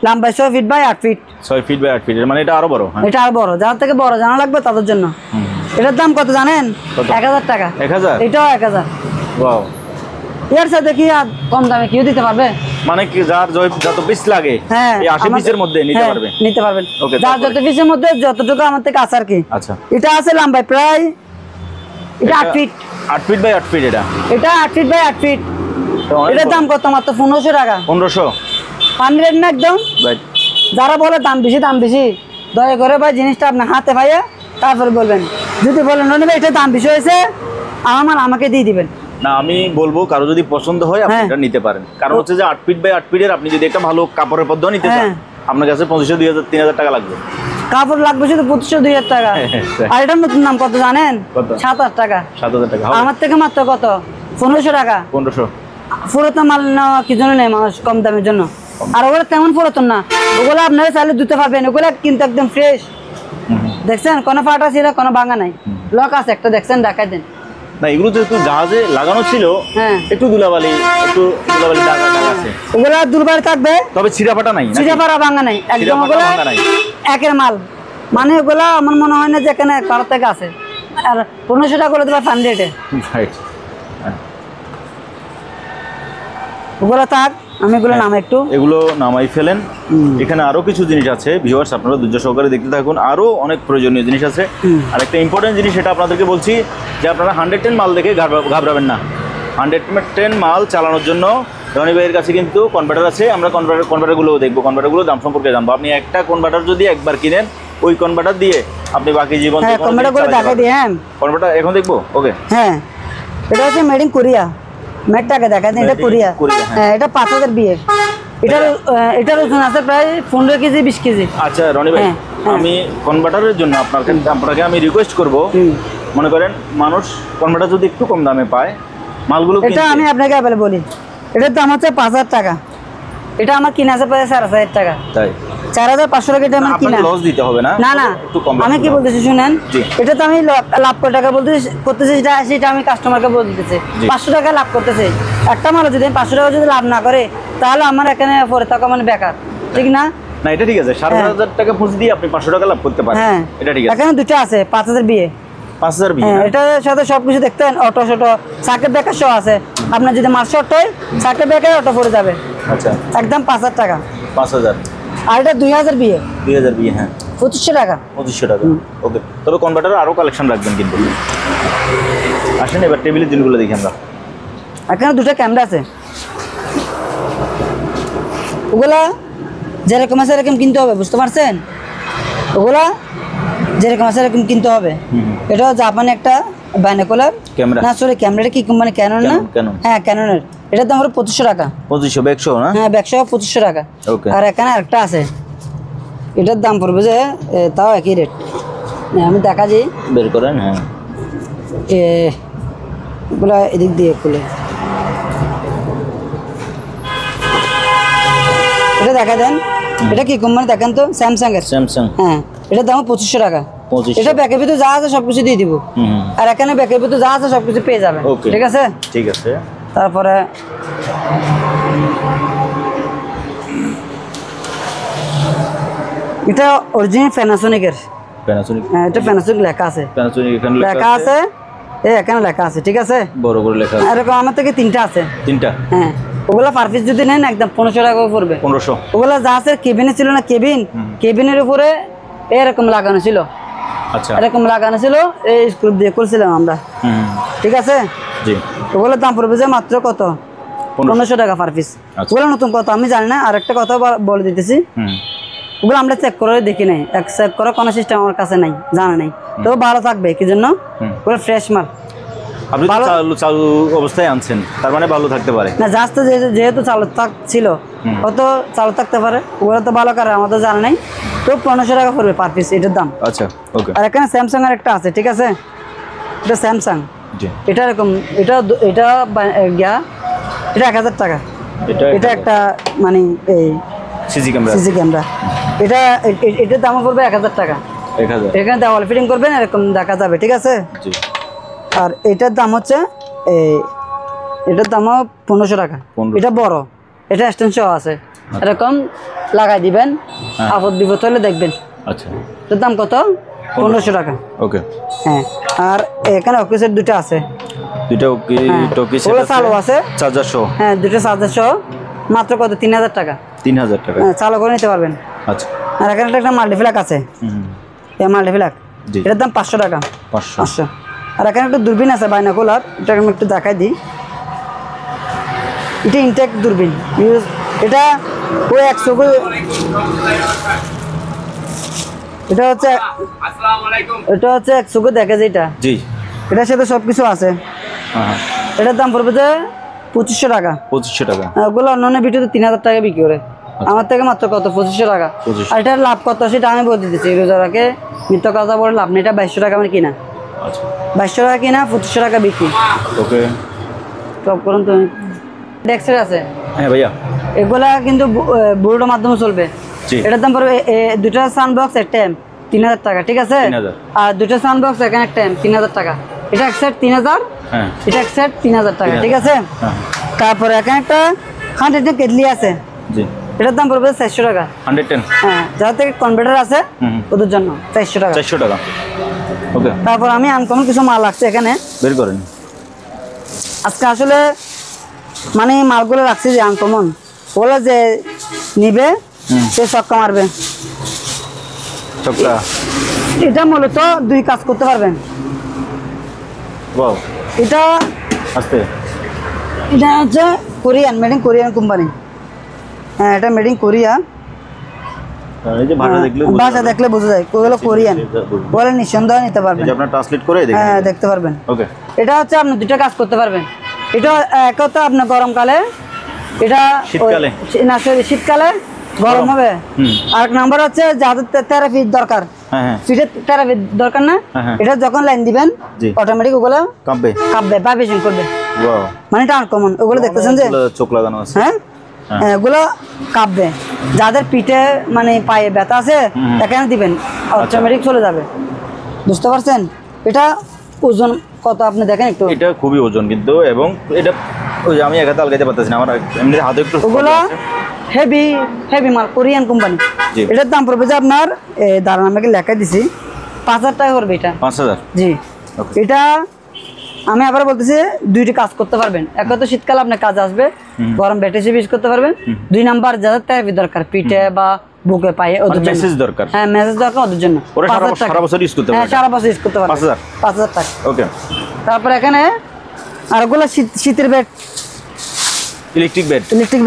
লম্বায়, 6 feet by 8 feet. 6 feet by 8 feet, মানে এটা আরো বড়। হ্যাঁ, এটা আর বড়, যার থেকে বড় জানা লাগবে তাদের জন্য। এটার দাম কত জানেন? 1000 টাকা। 1000, এটাও 1000। ওয়াও। এর সাথে কি আর কম দামে কেউ দিতে পারবে? মানে কি, যার যত পিস লাগে, হ্যাঁ, এই 80 পিসের মধ্যে নিতে পারবে? নিতে পারবেন, ওকে, যার যত পিসের মধ্যে যতটুকু আমার থেকে আছে আর কি। আচ্ছা, এটা আছে লম্বায় প্রায়, এটা 8 ফিট, 8 ফিট বাই 8 ফিট, এটা 8 ফিট বাই 8 ফিট। তো অনেক এটার বড়। দাম কত? মাত্র 1500 টাকা। 1500, পানি রেট না একদম। রাইট। যারা বলে দাম বেশি, দাম বেশি, দয়া করে ভাই জিনিসটা আপনার হাতে পাইয়ে তারপরে বলবেন। যদি বলেন ভাই এটা দাম বেশি হয়েছে, আমার মাল আমাকে দিয়ে দিবেন। না, আমি বলবো কারো যদি পছন্দ হয় আপনি হ্যাঁ। এটা নিতে পারেন, কারণ হচ্ছে যে 8 ফিট বাই 8 ফিটের আপনি যদি একটা ভালো কাপড়ের পর্দা নিতে চান, হ্যাঁ। আপনার কাছে 2500, 2000, 3000 টাকা লাগবে। কাপড় লাগবে শুধু 2500, 2000 টাকা। আর এটার নতুন দাম কত জানেন? কত? 7000 টাকা। 7000 টাকা। আমার থেকে মাত্র কত? 1500 টাকা। 1500, পুরাতন মাল নেওয়া কি জন্য নেয় মানুষ? কম দামের জন্য। আর ওগুলো তেমন পুরাতন না, ওগুলো আপনারা চাইলে ধুতে পারবেন, ওগুলো কিন্তু একদম ফ্রেশ। দেখছেন কোনো ফাটা ছিল, কোনো ভাঙা নাই, লক আছে একটা, দেখছেন দেখাই দেন। না এগুলো যেহেতু জাহাজে লাগানো ছিল, হ্যাঁ, একটু ধুলাবালি দাগ আছে, ওগুলো দুর্বারে থাকবে, তবে ছিঁড়াফাটা নাই, চিড়াপাড়া ভাঙা নাই, একদম চিড়াফাটা ওগুলো ভাঙা নাই। একের মাল। মানে ওগুলা আমার মনে হয় না যে এখানে কারোর থেকে আছে। আর 1500 টাকা করে দেবে ফান রেটে। রাইট। ওগুলো থাক, আমি এগুলো নাম একটু এগুলো নামাই ফেলেন। এখানে আরো কিছু জিনিস আছে ভিউয়ার্স, আপনারা ধৈর্য সহকারে দেখতে থাকুন। আরো অনেক প্রয়োজনীয় জিনিস আছে। আর একটা ইম্পর্টেন্ট জিনিস সেটা আপনাদেরকে বলছি যে আপনারা 110 মাল দেখে ঘাবড়াবেন না। 110 মাল চালানোর জন্য রনি ভাইয়ের কাছে কিন্তু কনভার্টার আছে। আমরা কনভার্টারগুলোও দেখবো, কনভার্টারগুলো দাম সম্পর্কে জানবো। আপনি একটা কনভার্টার যদি একবার কিনেন, ওই কনভার্টার দিয়ে আপনি বাকি জীবন কনভার্টারগুলো দেখাই দিই। হ্যাঁ, কনভার্টার এখন দেখবো। ওকে, হ্যাঁ, এটা হচ্ছে মেড ইন কোরিয়া। মেডটাকে দেখাই দিই, এটা কোরিয়া। হ্যাঁ, এটা 5000 বিয়ে। এটার ওজন আছে প্রায় 15 কেজি 20 কেজি। আচ্ছা রনি ভাই, আমি কনভার্টারের জন্য আপনাকে আমি রিকোয়েস্ট করব, মনে করেন মানুষ কনভার্টার যদি একটু কম দামে পায় মালগুলো, এটা আমি আপনাকে বলি, এটার দাম হচ্ছে 5000 টাকা। এটা আমার কিনা আছে প্রায় 4500 টাকা। তাই 4500 টাকা এটা আমার কিনা। লস দিতে হবে না, না না, আমি কি বলতেছি শুনেন, এটা তো আমি লাভ করে টাকা করতেছি, সেটা আমি কাস্টমারকে বলতেছি 500 টাকা লাভ করতেছি। একটা মাল যদি 500 টাকা যদি লাভ না করে, তাহলে আমার এখানে পরে থাকা মানে বেকার, ঠিক না? না, এটা ঠিক আছে। 7500 টাকা পুঁজি দিয়ে আপনি 500 টাকা লাভ করতে পারেন। হ্যাঁ, এটা ঠিক আছে। এখানে দুটো আছে 5000 বিয়ে। 5000 বিয়ে, এটার সাথে সবকিছু দেখতেন, অটো শটো সার্কিট ব্রেকার সহ আছে। আপনার যদি মাল শর্ট হয়, সার্কিট ব্রেকার অটো পড়ে যাবে। আচ্ছা, একদম 5000 টাকা। 5000। আর এটা 2000 বিয়ে। 2000 বিয়ে, হ্যাঁ 2500 টাকা। 2500 টাকা। ওকে, তবে কনভার্টার আরো কালেকশন রাখবেন কিন্তু। আসেন এবার টেবিলের জিনিসগুলো দেখি আমরা। এখানে দুটো ক্যামেরা আছে, ওগুলা যেরকম আছে এরকম কিনতে হবে, বুঝতে পারছেন? ওগুলা যেরকম আছে এরকম কিনতে হবে। এটা জাপানি একটা বাইনোকুলার ক্যামেরা, না সরি ক্যামেরাটা কি কোম্পানি? ক্যানন না? হ্যাঁ, ক্যাননের। এটার দাম হলো 2500 টাকা। 2500 ব্যাকশো না? হ্যাঁ, ব্যাকশো 2500 টাকা। ওকে, আর এখানে আরেকটা আছে, এটার দাম পড়বে যে তাও একই রেট। আমি দেখা যাই, বের করেন। হ্যাঁ, এগুলো এদিক দিয়ে খুলে এটা দেখা দেন। এটা কি কোম্পানি দেখেন তো? স্যামসাং এর। স্যামসাং। হ্যাঁ, এটার দাম 2500 টাকা। 2500। এটা ব্যাকের ভিতরে যা আছে সবকিছু দিয়ে দিব। আর এখানে ব্যাকের ভিতরে যা আছে সবকিছু পেয়ে যাবেন। ঠিক আছে, ঠিক আছে। তারপরে এটা অরিজিনাল প্যানাসোনিকের। প্যানাসোনিক? হ্যাঁ, এটা প্যানাসোনিক লেখা আছে। প্যানাসোনিক এখানে লেখা আছে, এখানে লেখা আছে। ঠিক আছে, বড় করে লেখা আছে। এরকম আমার থেকে 3টা আছে। 3টা? হ্যাঁ, ওগুলা পার পিস যদি নেন একদম 1500 টাকা পড়বে। 1500? ওগুলা যা আছে কেবিনে ছিল না, কেবিনের উপরে এরকম লাগানো ছিল। আচ্ছা, এরকম লাগানো ছিল, এই স্ক্রু দিয়ে খুলছিলাম আমরা। ঠিক আছে, জি। ওগুলোর দাম পড়বে যে মাত্র কত? 1500 টাকা পার পিস। ওগুলো নতুন কথা আমি জানি না। আর একটা কথা বলে দিতেছি, ওগুলো আমরা চেক করে দেখি নাই, চেক করার কোনো সিস্টেম আমার কাছে নাই, জানা নাই। তবে ভালো থাকবে, কি জন্য? ওগুলো ফ্রেশ মাল। আপনি চালু অবস্থায় আনছেন, তার মানে ভালো থাকতে পারে না? জাস্ট যেহেতু চালু ছিল, কত চালু থাকতে পারে, ওগুলো তো ভালো করে আমাদের জানা নাই। তো 1500 টাকা পড়বে পার পিস এটার দাম। আচ্ছা, ওকে। আর এখানে স্যামসাং এর একটা আছে। ঠিক আছে, এটা স্যামসাং। এটা এরকম, এটা 1000 টাকা। এটা একটা মানে এই সিসি ক্যামেরা। এটার দাম পড়বে 1000 টাকা। 1000? এখানে দেওয়াল ফিটিং করবেন, এরকম দেখা যাবে। ঠিক আছে, আর এটার দাম হচ্ছে এটার দাম 1500 টাকা। এটা বড়, এটা স্ট্যান্ড সহ আছে। এরকম লাগাই দিবেন, আপদ বিপদ হলে দেখবেন। আচ্ছা, এটার দাম কত? 1500 টাকা। ওকে। হ্যাঁ, আর এখানে অকিসের দুটো আছে। দুটো টকিস চালু আছে, চার্জার সহ। হ্যাঁ, দুটো চার্জার সহ। মাত্র কত? 3000 টাকা। 3000 টাকা? হ্যাঁ, চালু করে নিতে পারবেন। আচ্ছা, আর এখানে একটা মাল্টিপ্লাক আছে। এই মাল্টিপ্লাক, এটার দাম 500 টাকা। 500। আর এখানে একটা দূরবীন আছে বাইনোকুলার, এটা আমি একটু দেখাই দিই। এটা ইনটেক দূরবীন। এটা ওই 100, এটা হচ্ছে 100 দেখা যায়। এটা জি, এটার সাথে সবকিছু আছে। এটার দাম পড়বে যে 2500 টাকা। 2500 টাকা? ওগুলো অন্যান্য ভিডিওতে 3000 টাকা বিক্রি করে, আমার থেকে মাত্র কত? 2500 টাকা। আর এটার লাভ কত সেটা আমি বলে দিতেছি। রোজারাকে মিথ্য কথা বলে লাভ নেই। এটা 2200 টাকা আমার কিনা। 2200 টাকা কিনা, 2500 টাকা বিক্রি। ওকে, সব করুন তুমি। ডেক্সের আছে। হ্যাঁ ভাইয়া, এগুলা কিন্তু বোর্ডের মাধ্যমে চলবে। এটার দাম পড়বে দুটা সাউন্ড বক্স একটা 3000 টাকা। ঠিক আছে, আর দুটো সাউন্ড বক্স এখানে একটা 3000 টাকা। এটা এক সেট 3000, এটা এক সেট 3000 টাকা। ঠিক আছে, তারপরে এখানে একটা 110 কেটলি আছে। এটার দাম পড়বে 400 টাকা। 110? হ্যাঁ, যার থেকে কনভার্টার আছে ওদের জন্য 400 টাকা। 400 টাকা, ওকে। তারপর আমি আনকমন কিছু মাল লাগছে এখানে, বের করেন। আজকে আসলে মানে মালগুলো রাখছি যে আনকমন, ওগুলো যে নিবে সে ছক্কা মারবে। ছক্কা এটা মূলত 2 কাজ করতে পারবেন। ওয়াও, এটা আস্তে এটা হচ্ছে Korean, made in Korean company. হ্যাঁ, এটা মেড ইন কোরিয়া। এই যে ভাষা দেখলে বোঝা যায় ওগুলো কোরিয়ান, ওগুলো নিঃসন্দেহে নিতে পারবেন। আপনার ট্রান্সলেট করে দেখেন। হ্যাঁ, দেখতে পারবেন। ওকে, এটা হচ্ছে আপনি 2টা কাজ করতে পারবেন। এটা এক তো আপনি গরমকালে, এটা শীতকালে না সরি শীতকালে গরম হবে। আর এক নাম্বার হচ্ছে যাদের থেরাপি দরকার, হ্যাঁ হ্যাঁ, ফিটের থেরাপি দরকার না, এটা যখন লাইন দিবেন অটোমেটিক ওগুলো কাঁপবে ভাইব্রেশন করবে। ওয়াও, মানে এটা আনকমন। ওগুলো দেখতেছেন যে চোখ লাগানো আছে। হ্যাঁ, এগুলো কাঁপবে। যাদের পিঠে মানে পায়ে ব্যথা আছে এখানে দিবেন, অটোমেটিক চলে যাবে। বুঝতে পারছেন? এটা ওজন কত আপনি দেখেন একটু। এটা খুবই ওজন কিন্তু, এবং এটা ওই যে আমি একাতে আলগাইতে পারতেছি না, আমার এমনি হাতে একটু। ওগুলো হেভি হেভি মাল, কোরিয়ান কোম্পানি। এটার দাম পড়বে যে আপনার দাঁড়ান আমাকে লেখা দিছি 5000 টাকা করবে এটা। 5000? জি। এটা আমি আবার বলতেছি 2টি কাজ করতে পারবেন। এক তো শীতকালে আপনার কাজ আসবে, গরম ব্যাটারি ইউজ করতে পারবেন। 2 নাম্বার যাদের থেরাপি দরকার পিঠে বা বুকে পায়ে ওদের জন্য মেসেজ দরকার। হ্যাঁ, মেসেজ দরকার ওদের জন্য। সারা বছর ইউজ করতে হ্যাঁ, পারবেন। সারা বছর ইউজ করতে পারবেন। 5000 টাকা। ওকে। তারপর এখানে আর ওগুলো শীতের বেড, ইলেকট্রিক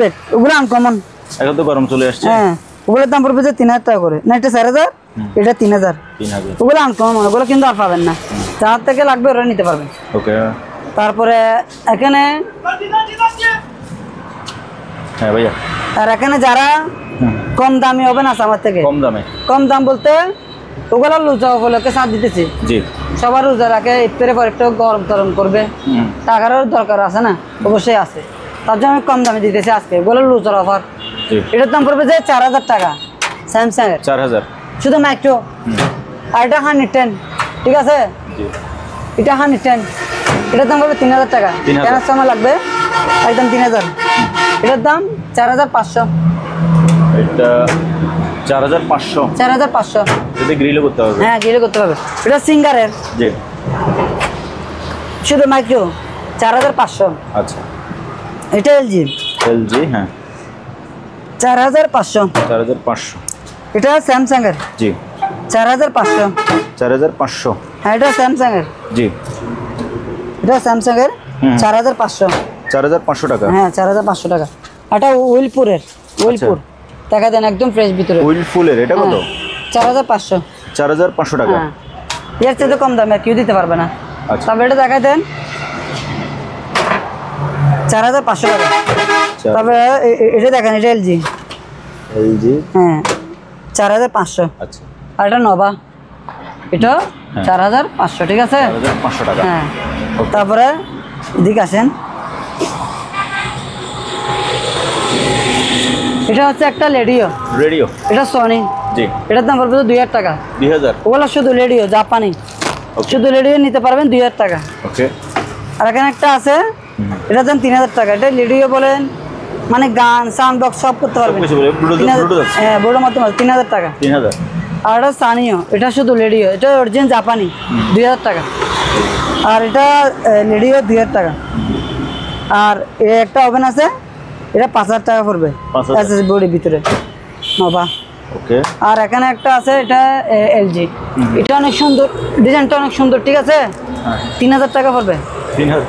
বেড, ওগুলো আনকমন। এখন তো গরম চলে আসছে। হ্যাঁ, ওগুলোর দাম পড়বে যে 3000 টাকা করে। না, এটা 4000, এটা 3000। ওগুলো আনকমন, ওগুলো কিন্তু আর পাবেন না। যার থেকে লাগবে ওরা নিতে পারবেন। ওকে। তারপরে এখানে হ্যাঁ ভাইয়া, আর এখানে যারা কম দামি হবে না আমার থেকে, কম দাম বলতে ওগুলো লুজা উপলক্ষে ছাড় দিতেছি। জি, সবার রোজা রাখে, ইফতারের পর একটু গরম তরম করবে, টাকারও দরকার আছে না, অবশ্যই আছে। তার জন্য আমি কম দামে দিতেছি আজকে। ওগুলো লুজার অফার। এটার দাম পড়বে যে 4000 টাকা, স্যামসাং এর 4000 শুধু মাইক্রো। আর এটা 110, ঠিক আছে? এটা 110, এটার দাম পড়বে 3000 টাকা। কেনার সময় লাগবে একদম 3000। এটার দাম 4500। এটা 4500। 4500। যদি গ্রিলও করতে হবে। হ্যাঁ, গ্রিল করতে হবে। এটা সিঙ্গারের। জি, শুধু মাইক্রো 4500। আচ্ছা। এটা এলজি। হ্যাঁ, 4500। 4500। এটা স্যামসাং এর। জি, 4500। 4500। হ্যাঁ, এটা স্যামসাং এর। জি, এটা স্যামসাং এর 4500। 4500 টাকা। হ্যাঁ, 4500 টাকা। এটা উইলপুরের, উইলপুর টাকা দেন একদম ফ্রেশ ভিতরে। উইলফুলের এটা কত? 4500। 4500 টাকা। হ্যাঁ, এর চেয়ে কম দামে কেউ দিতে পারবে না। আচ্ছা, তবে এটা দেখা দেন 4500 টাকা। তবে এটা দেখেন, এটা এলজি। হ্যাঁ, 4500। আচ্ছা। আর এটা নোভা, এটা 4500, ঠিক আছে? 4500 টাকা। হ্যাঁ। তারপরে এদিকে আসেন, এটা হচ্ছে একটা রেডিও। এটা সনি। জি, এটার দাম পড়বে 2000 টাকা। 2000? ওগুলো শুধু রেডিও, জাপানি। শুধু রেডিও নিতে পারবেন 2000 টাকা। ওকে। আর এখানে একটা আছে, এটার দাম 3000 টাকা। এটা রেডিও বলেন মানে গান সাউন্ড বক্স সব করতে পারবেন। হ্যাঁ, বড় মাধ্যমে 3000 টাকা। 3000। আর এটা সানিও, এটা শুধু রেডিও, এটা অরিজিনাল জাপানি, 2000 টাকা। আর এটা রেডিও 2000 টাকা। আর একটা ওভেন আছে, এটা 5000 টাকা পড়বে বডির ভিতরে, নোভা। ওকে। আর এখানে একটা আছে, এটা এলজি। এটা অনেক সুন্দর, ডিজাইনটা অনেক সুন্দর, ঠিক আছে? 3000 টাকা পড়বে। 3000।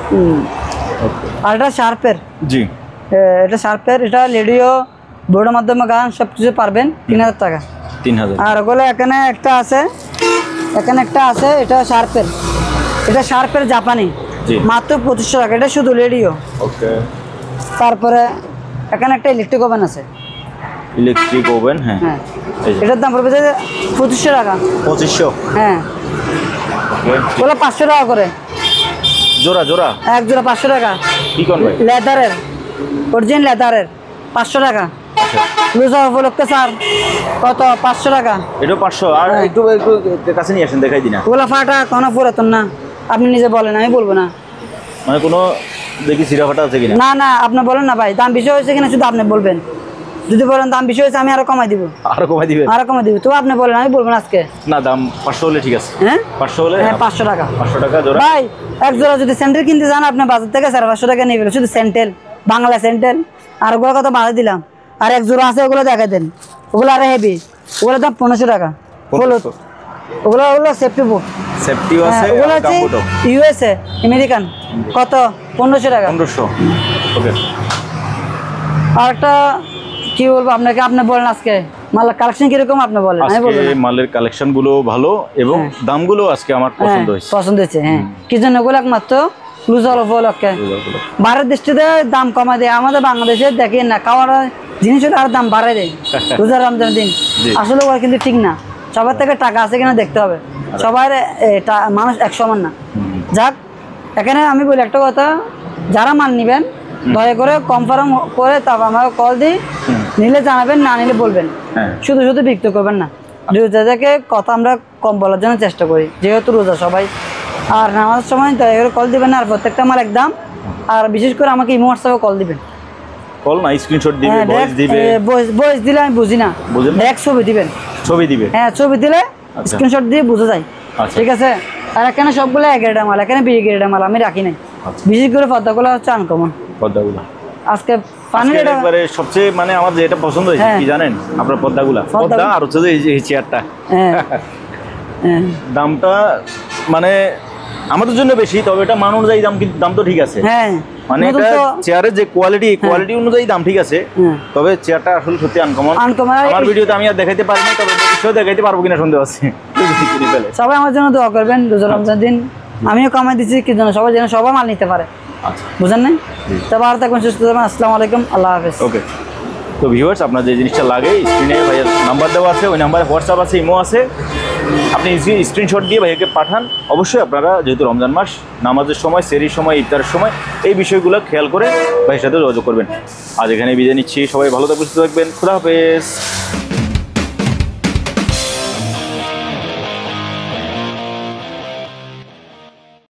আর এটা শার্পের। জি, এটা শার্পের, এটা রেডিও বড় মাধ্যমে গান সব কিছু পারবেন, 3000 টাকা। 3000। আর ওগুলো এখানে একটা আছে, এটা শার্পের, এটা শার্পের জাপানি, মাত্র 2500 টাকা। এটা শুধু রেডিও। ওকে। তারপরে এখানে একটা ইলেকট্রিক ওভেন আছে। হ্যাঁ, এটার দাম পড়বে 2500 টাকা। 2500? হ্যাঁ, ওগুলো 500 টাকা করে জোড়া। এক জোড়া 500 টাকা। কি কোন ভাই? লেদারের, অরিজিনাল লেদারের, 500 টাকা। লুজা উপলক্ষে স্যার কত? 500 টাকা। এটা 500। আর একটু কাছে নিয়ে আসেন, দেখাই দিন। ওগুলো ফাটা, কোনো পুরাতন না। আপনি নিজে বলেন, আমি বলবো না। মানে কোনো দেখি সিরা ফাটা আছে কিনা? না, আপনি বলেন না ভাই, দাম বেশি হয়েছে কিনা শুধু আপনি বলবেন। যদি বলেন দাম বেশি হয়েছে, আমি আরো কমাই দিব। তো আপনি বলেন, আমি বলবো না আজকে। না, দাম 500 হলে ঠিক আছে। হ্যাঁ, 500 হলে? হ্যাঁ, 500 টাকা। 500 টাকা জোড়া। ভাই এক জোড়া যদি স্যান্ডেল কিনতে যান, আপনি বাজার থেকে 550 টাকা নিয়ে গেল শুধু স্যান্ডেল। বাংলা স্যান্ডেল আর ওগুলো কত বাড়াই দিলাম। আর এক জোড়া আছে ওগুলো দেখা দেন, ওগুলো আরো হেভি, ওগুলো দাম 1500 টাকা। হলুদ ওগুলো সেফটি বুট, সেফটিও আছে, ওগুলো হচ্ছে গাম্বুটও। ইউএসএ আমেরিকান, কত 1500 টাকা। 1500। ওকে, আর একটা কি বলবো আপনাকে, আপনি বলেন আজকে মালের কালেকশন কিরকম আপনি বলেন, আমি বলবো আজকে না। মালের কালেকশন গুলো ভালো এবং দামগুলো আজকে আমার পছন্দ হয়েছে। পছন্দ হয়েছে, হ্যাঁ। কি জন্য ওগুলো একমাত্র লুজ অল উপলক্ষে বাইরের দৃষ্টিতে দাম কমা দেয়, আমাদের বাংলাদেশে দেখেন না খাওয়ার জিনিস হলে আর দাম বাড়ায় দেয় রোজা রমজানের দিন। আসলে ওরা কিন্তু ঠিক না, সবার থেকে টাকা আছে কিনা দেখতে হবে, সবার মানুষ এক সমান না। যাক, এখানে আমি বলি একটা কথা, যারা মাল নিবেন দয়া করে কনফার্ম করে তারপর আমাকে কল দিই, নিলে জানাবেন, না নিলে বলবেন। শুধু শুধু বিক্রি করবেন না। রোজা থেকে কথা আমরা কম বলার জন্য চেষ্টা করি, যেহেতু রোজা সবাই। আর নামাজের সময় দয়া করে কল দিবেন না, আর প্রত্যেকটা মাল একদম। আর বিশেষ করে আমাকে ইমো হোয়াটসঅ্যাপে কল দিবেন, কল না স্ক্রিনশট দিবে, ভয়েস দিবে। ভয়েস দিলে আমি বুঝি না, এক ছবি দিবেন, ছবি দিবে। হ্যাঁ ছবি দিলে স্ক্রিনশট দিয়ে বোঝা যায়, ঠিক আছে। আর এখানে সবগুলো 1 গ্রেডের মাল, এখানে 20 গ্রেডের মাল আমি রাখি নাই। বিশেষ করে পদ্মাগুলো হচ্ছে আনকমন পদ্মাগুলো আজকে পানির এটা একবারে সবচেয়ে মানে আমার যেটা পছন্দ হয়েছে কি জানেন আপনার, পদ্মাগুলা। পদ্মা আর হচ্ছে যে এই চেয়ারটা, দামটা মানে আমাদের জন্য বেশি, তবে এটা মান অনুযায়ী দাম, কিন্তু দাম তো ঠিক আছে। হ্যাঁ, মানে এটা চেয়ারের যে কোয়ালিটি অনুযায়ী দাম ঠিক আছে, তবে চেয়ারটা আসলে সত্যি আনকমন। আমার ভিডিওতে আমি আর দেখাইতে পারিনি, তবে ভবিষ্যতে দেখাইতে পারবো কিনা সন্দেহ আছে। সবাই আমার জন্য দোয়া করবেন রোজা রমজান দিন। আমিও কামাই দিচ্ছি কি জন্য, সবাই যেন সবাই মাল নিতে পারে, বুঝেন নাই? তবে আর থাকবেন, সুস্থ থাকবেন। আসসালামু আলাইকুম, আল্লাহ হাফেজ। ওকে, তো ভিউয়ার্স, আপনার যে জিনিসটা লাগে স্ক্রিনে ভাইয়ের নাম্বার দেওয়া আছে, ওই নাম্বারে হোয়াটসঅ্যাপ আছে, ইমো আছে, আপনি স্ক্রিনশট দিয়ে ভাইয়াকে পাঠান। অবশ্যই আপনারা যেহেতু রমজান মাস, নামাজের সময়, সেহরির সময়, ইফতারের সময় এই বিষয়গুলো খেয়াল করে ভাইয়ের সাথে যোগাযোগ করবেন। আজ এখানে বিদায় নিচ্ছি, সবাই ভালো থাকবেন, সুস্থ থাকবেন, খুদা হাফেজ।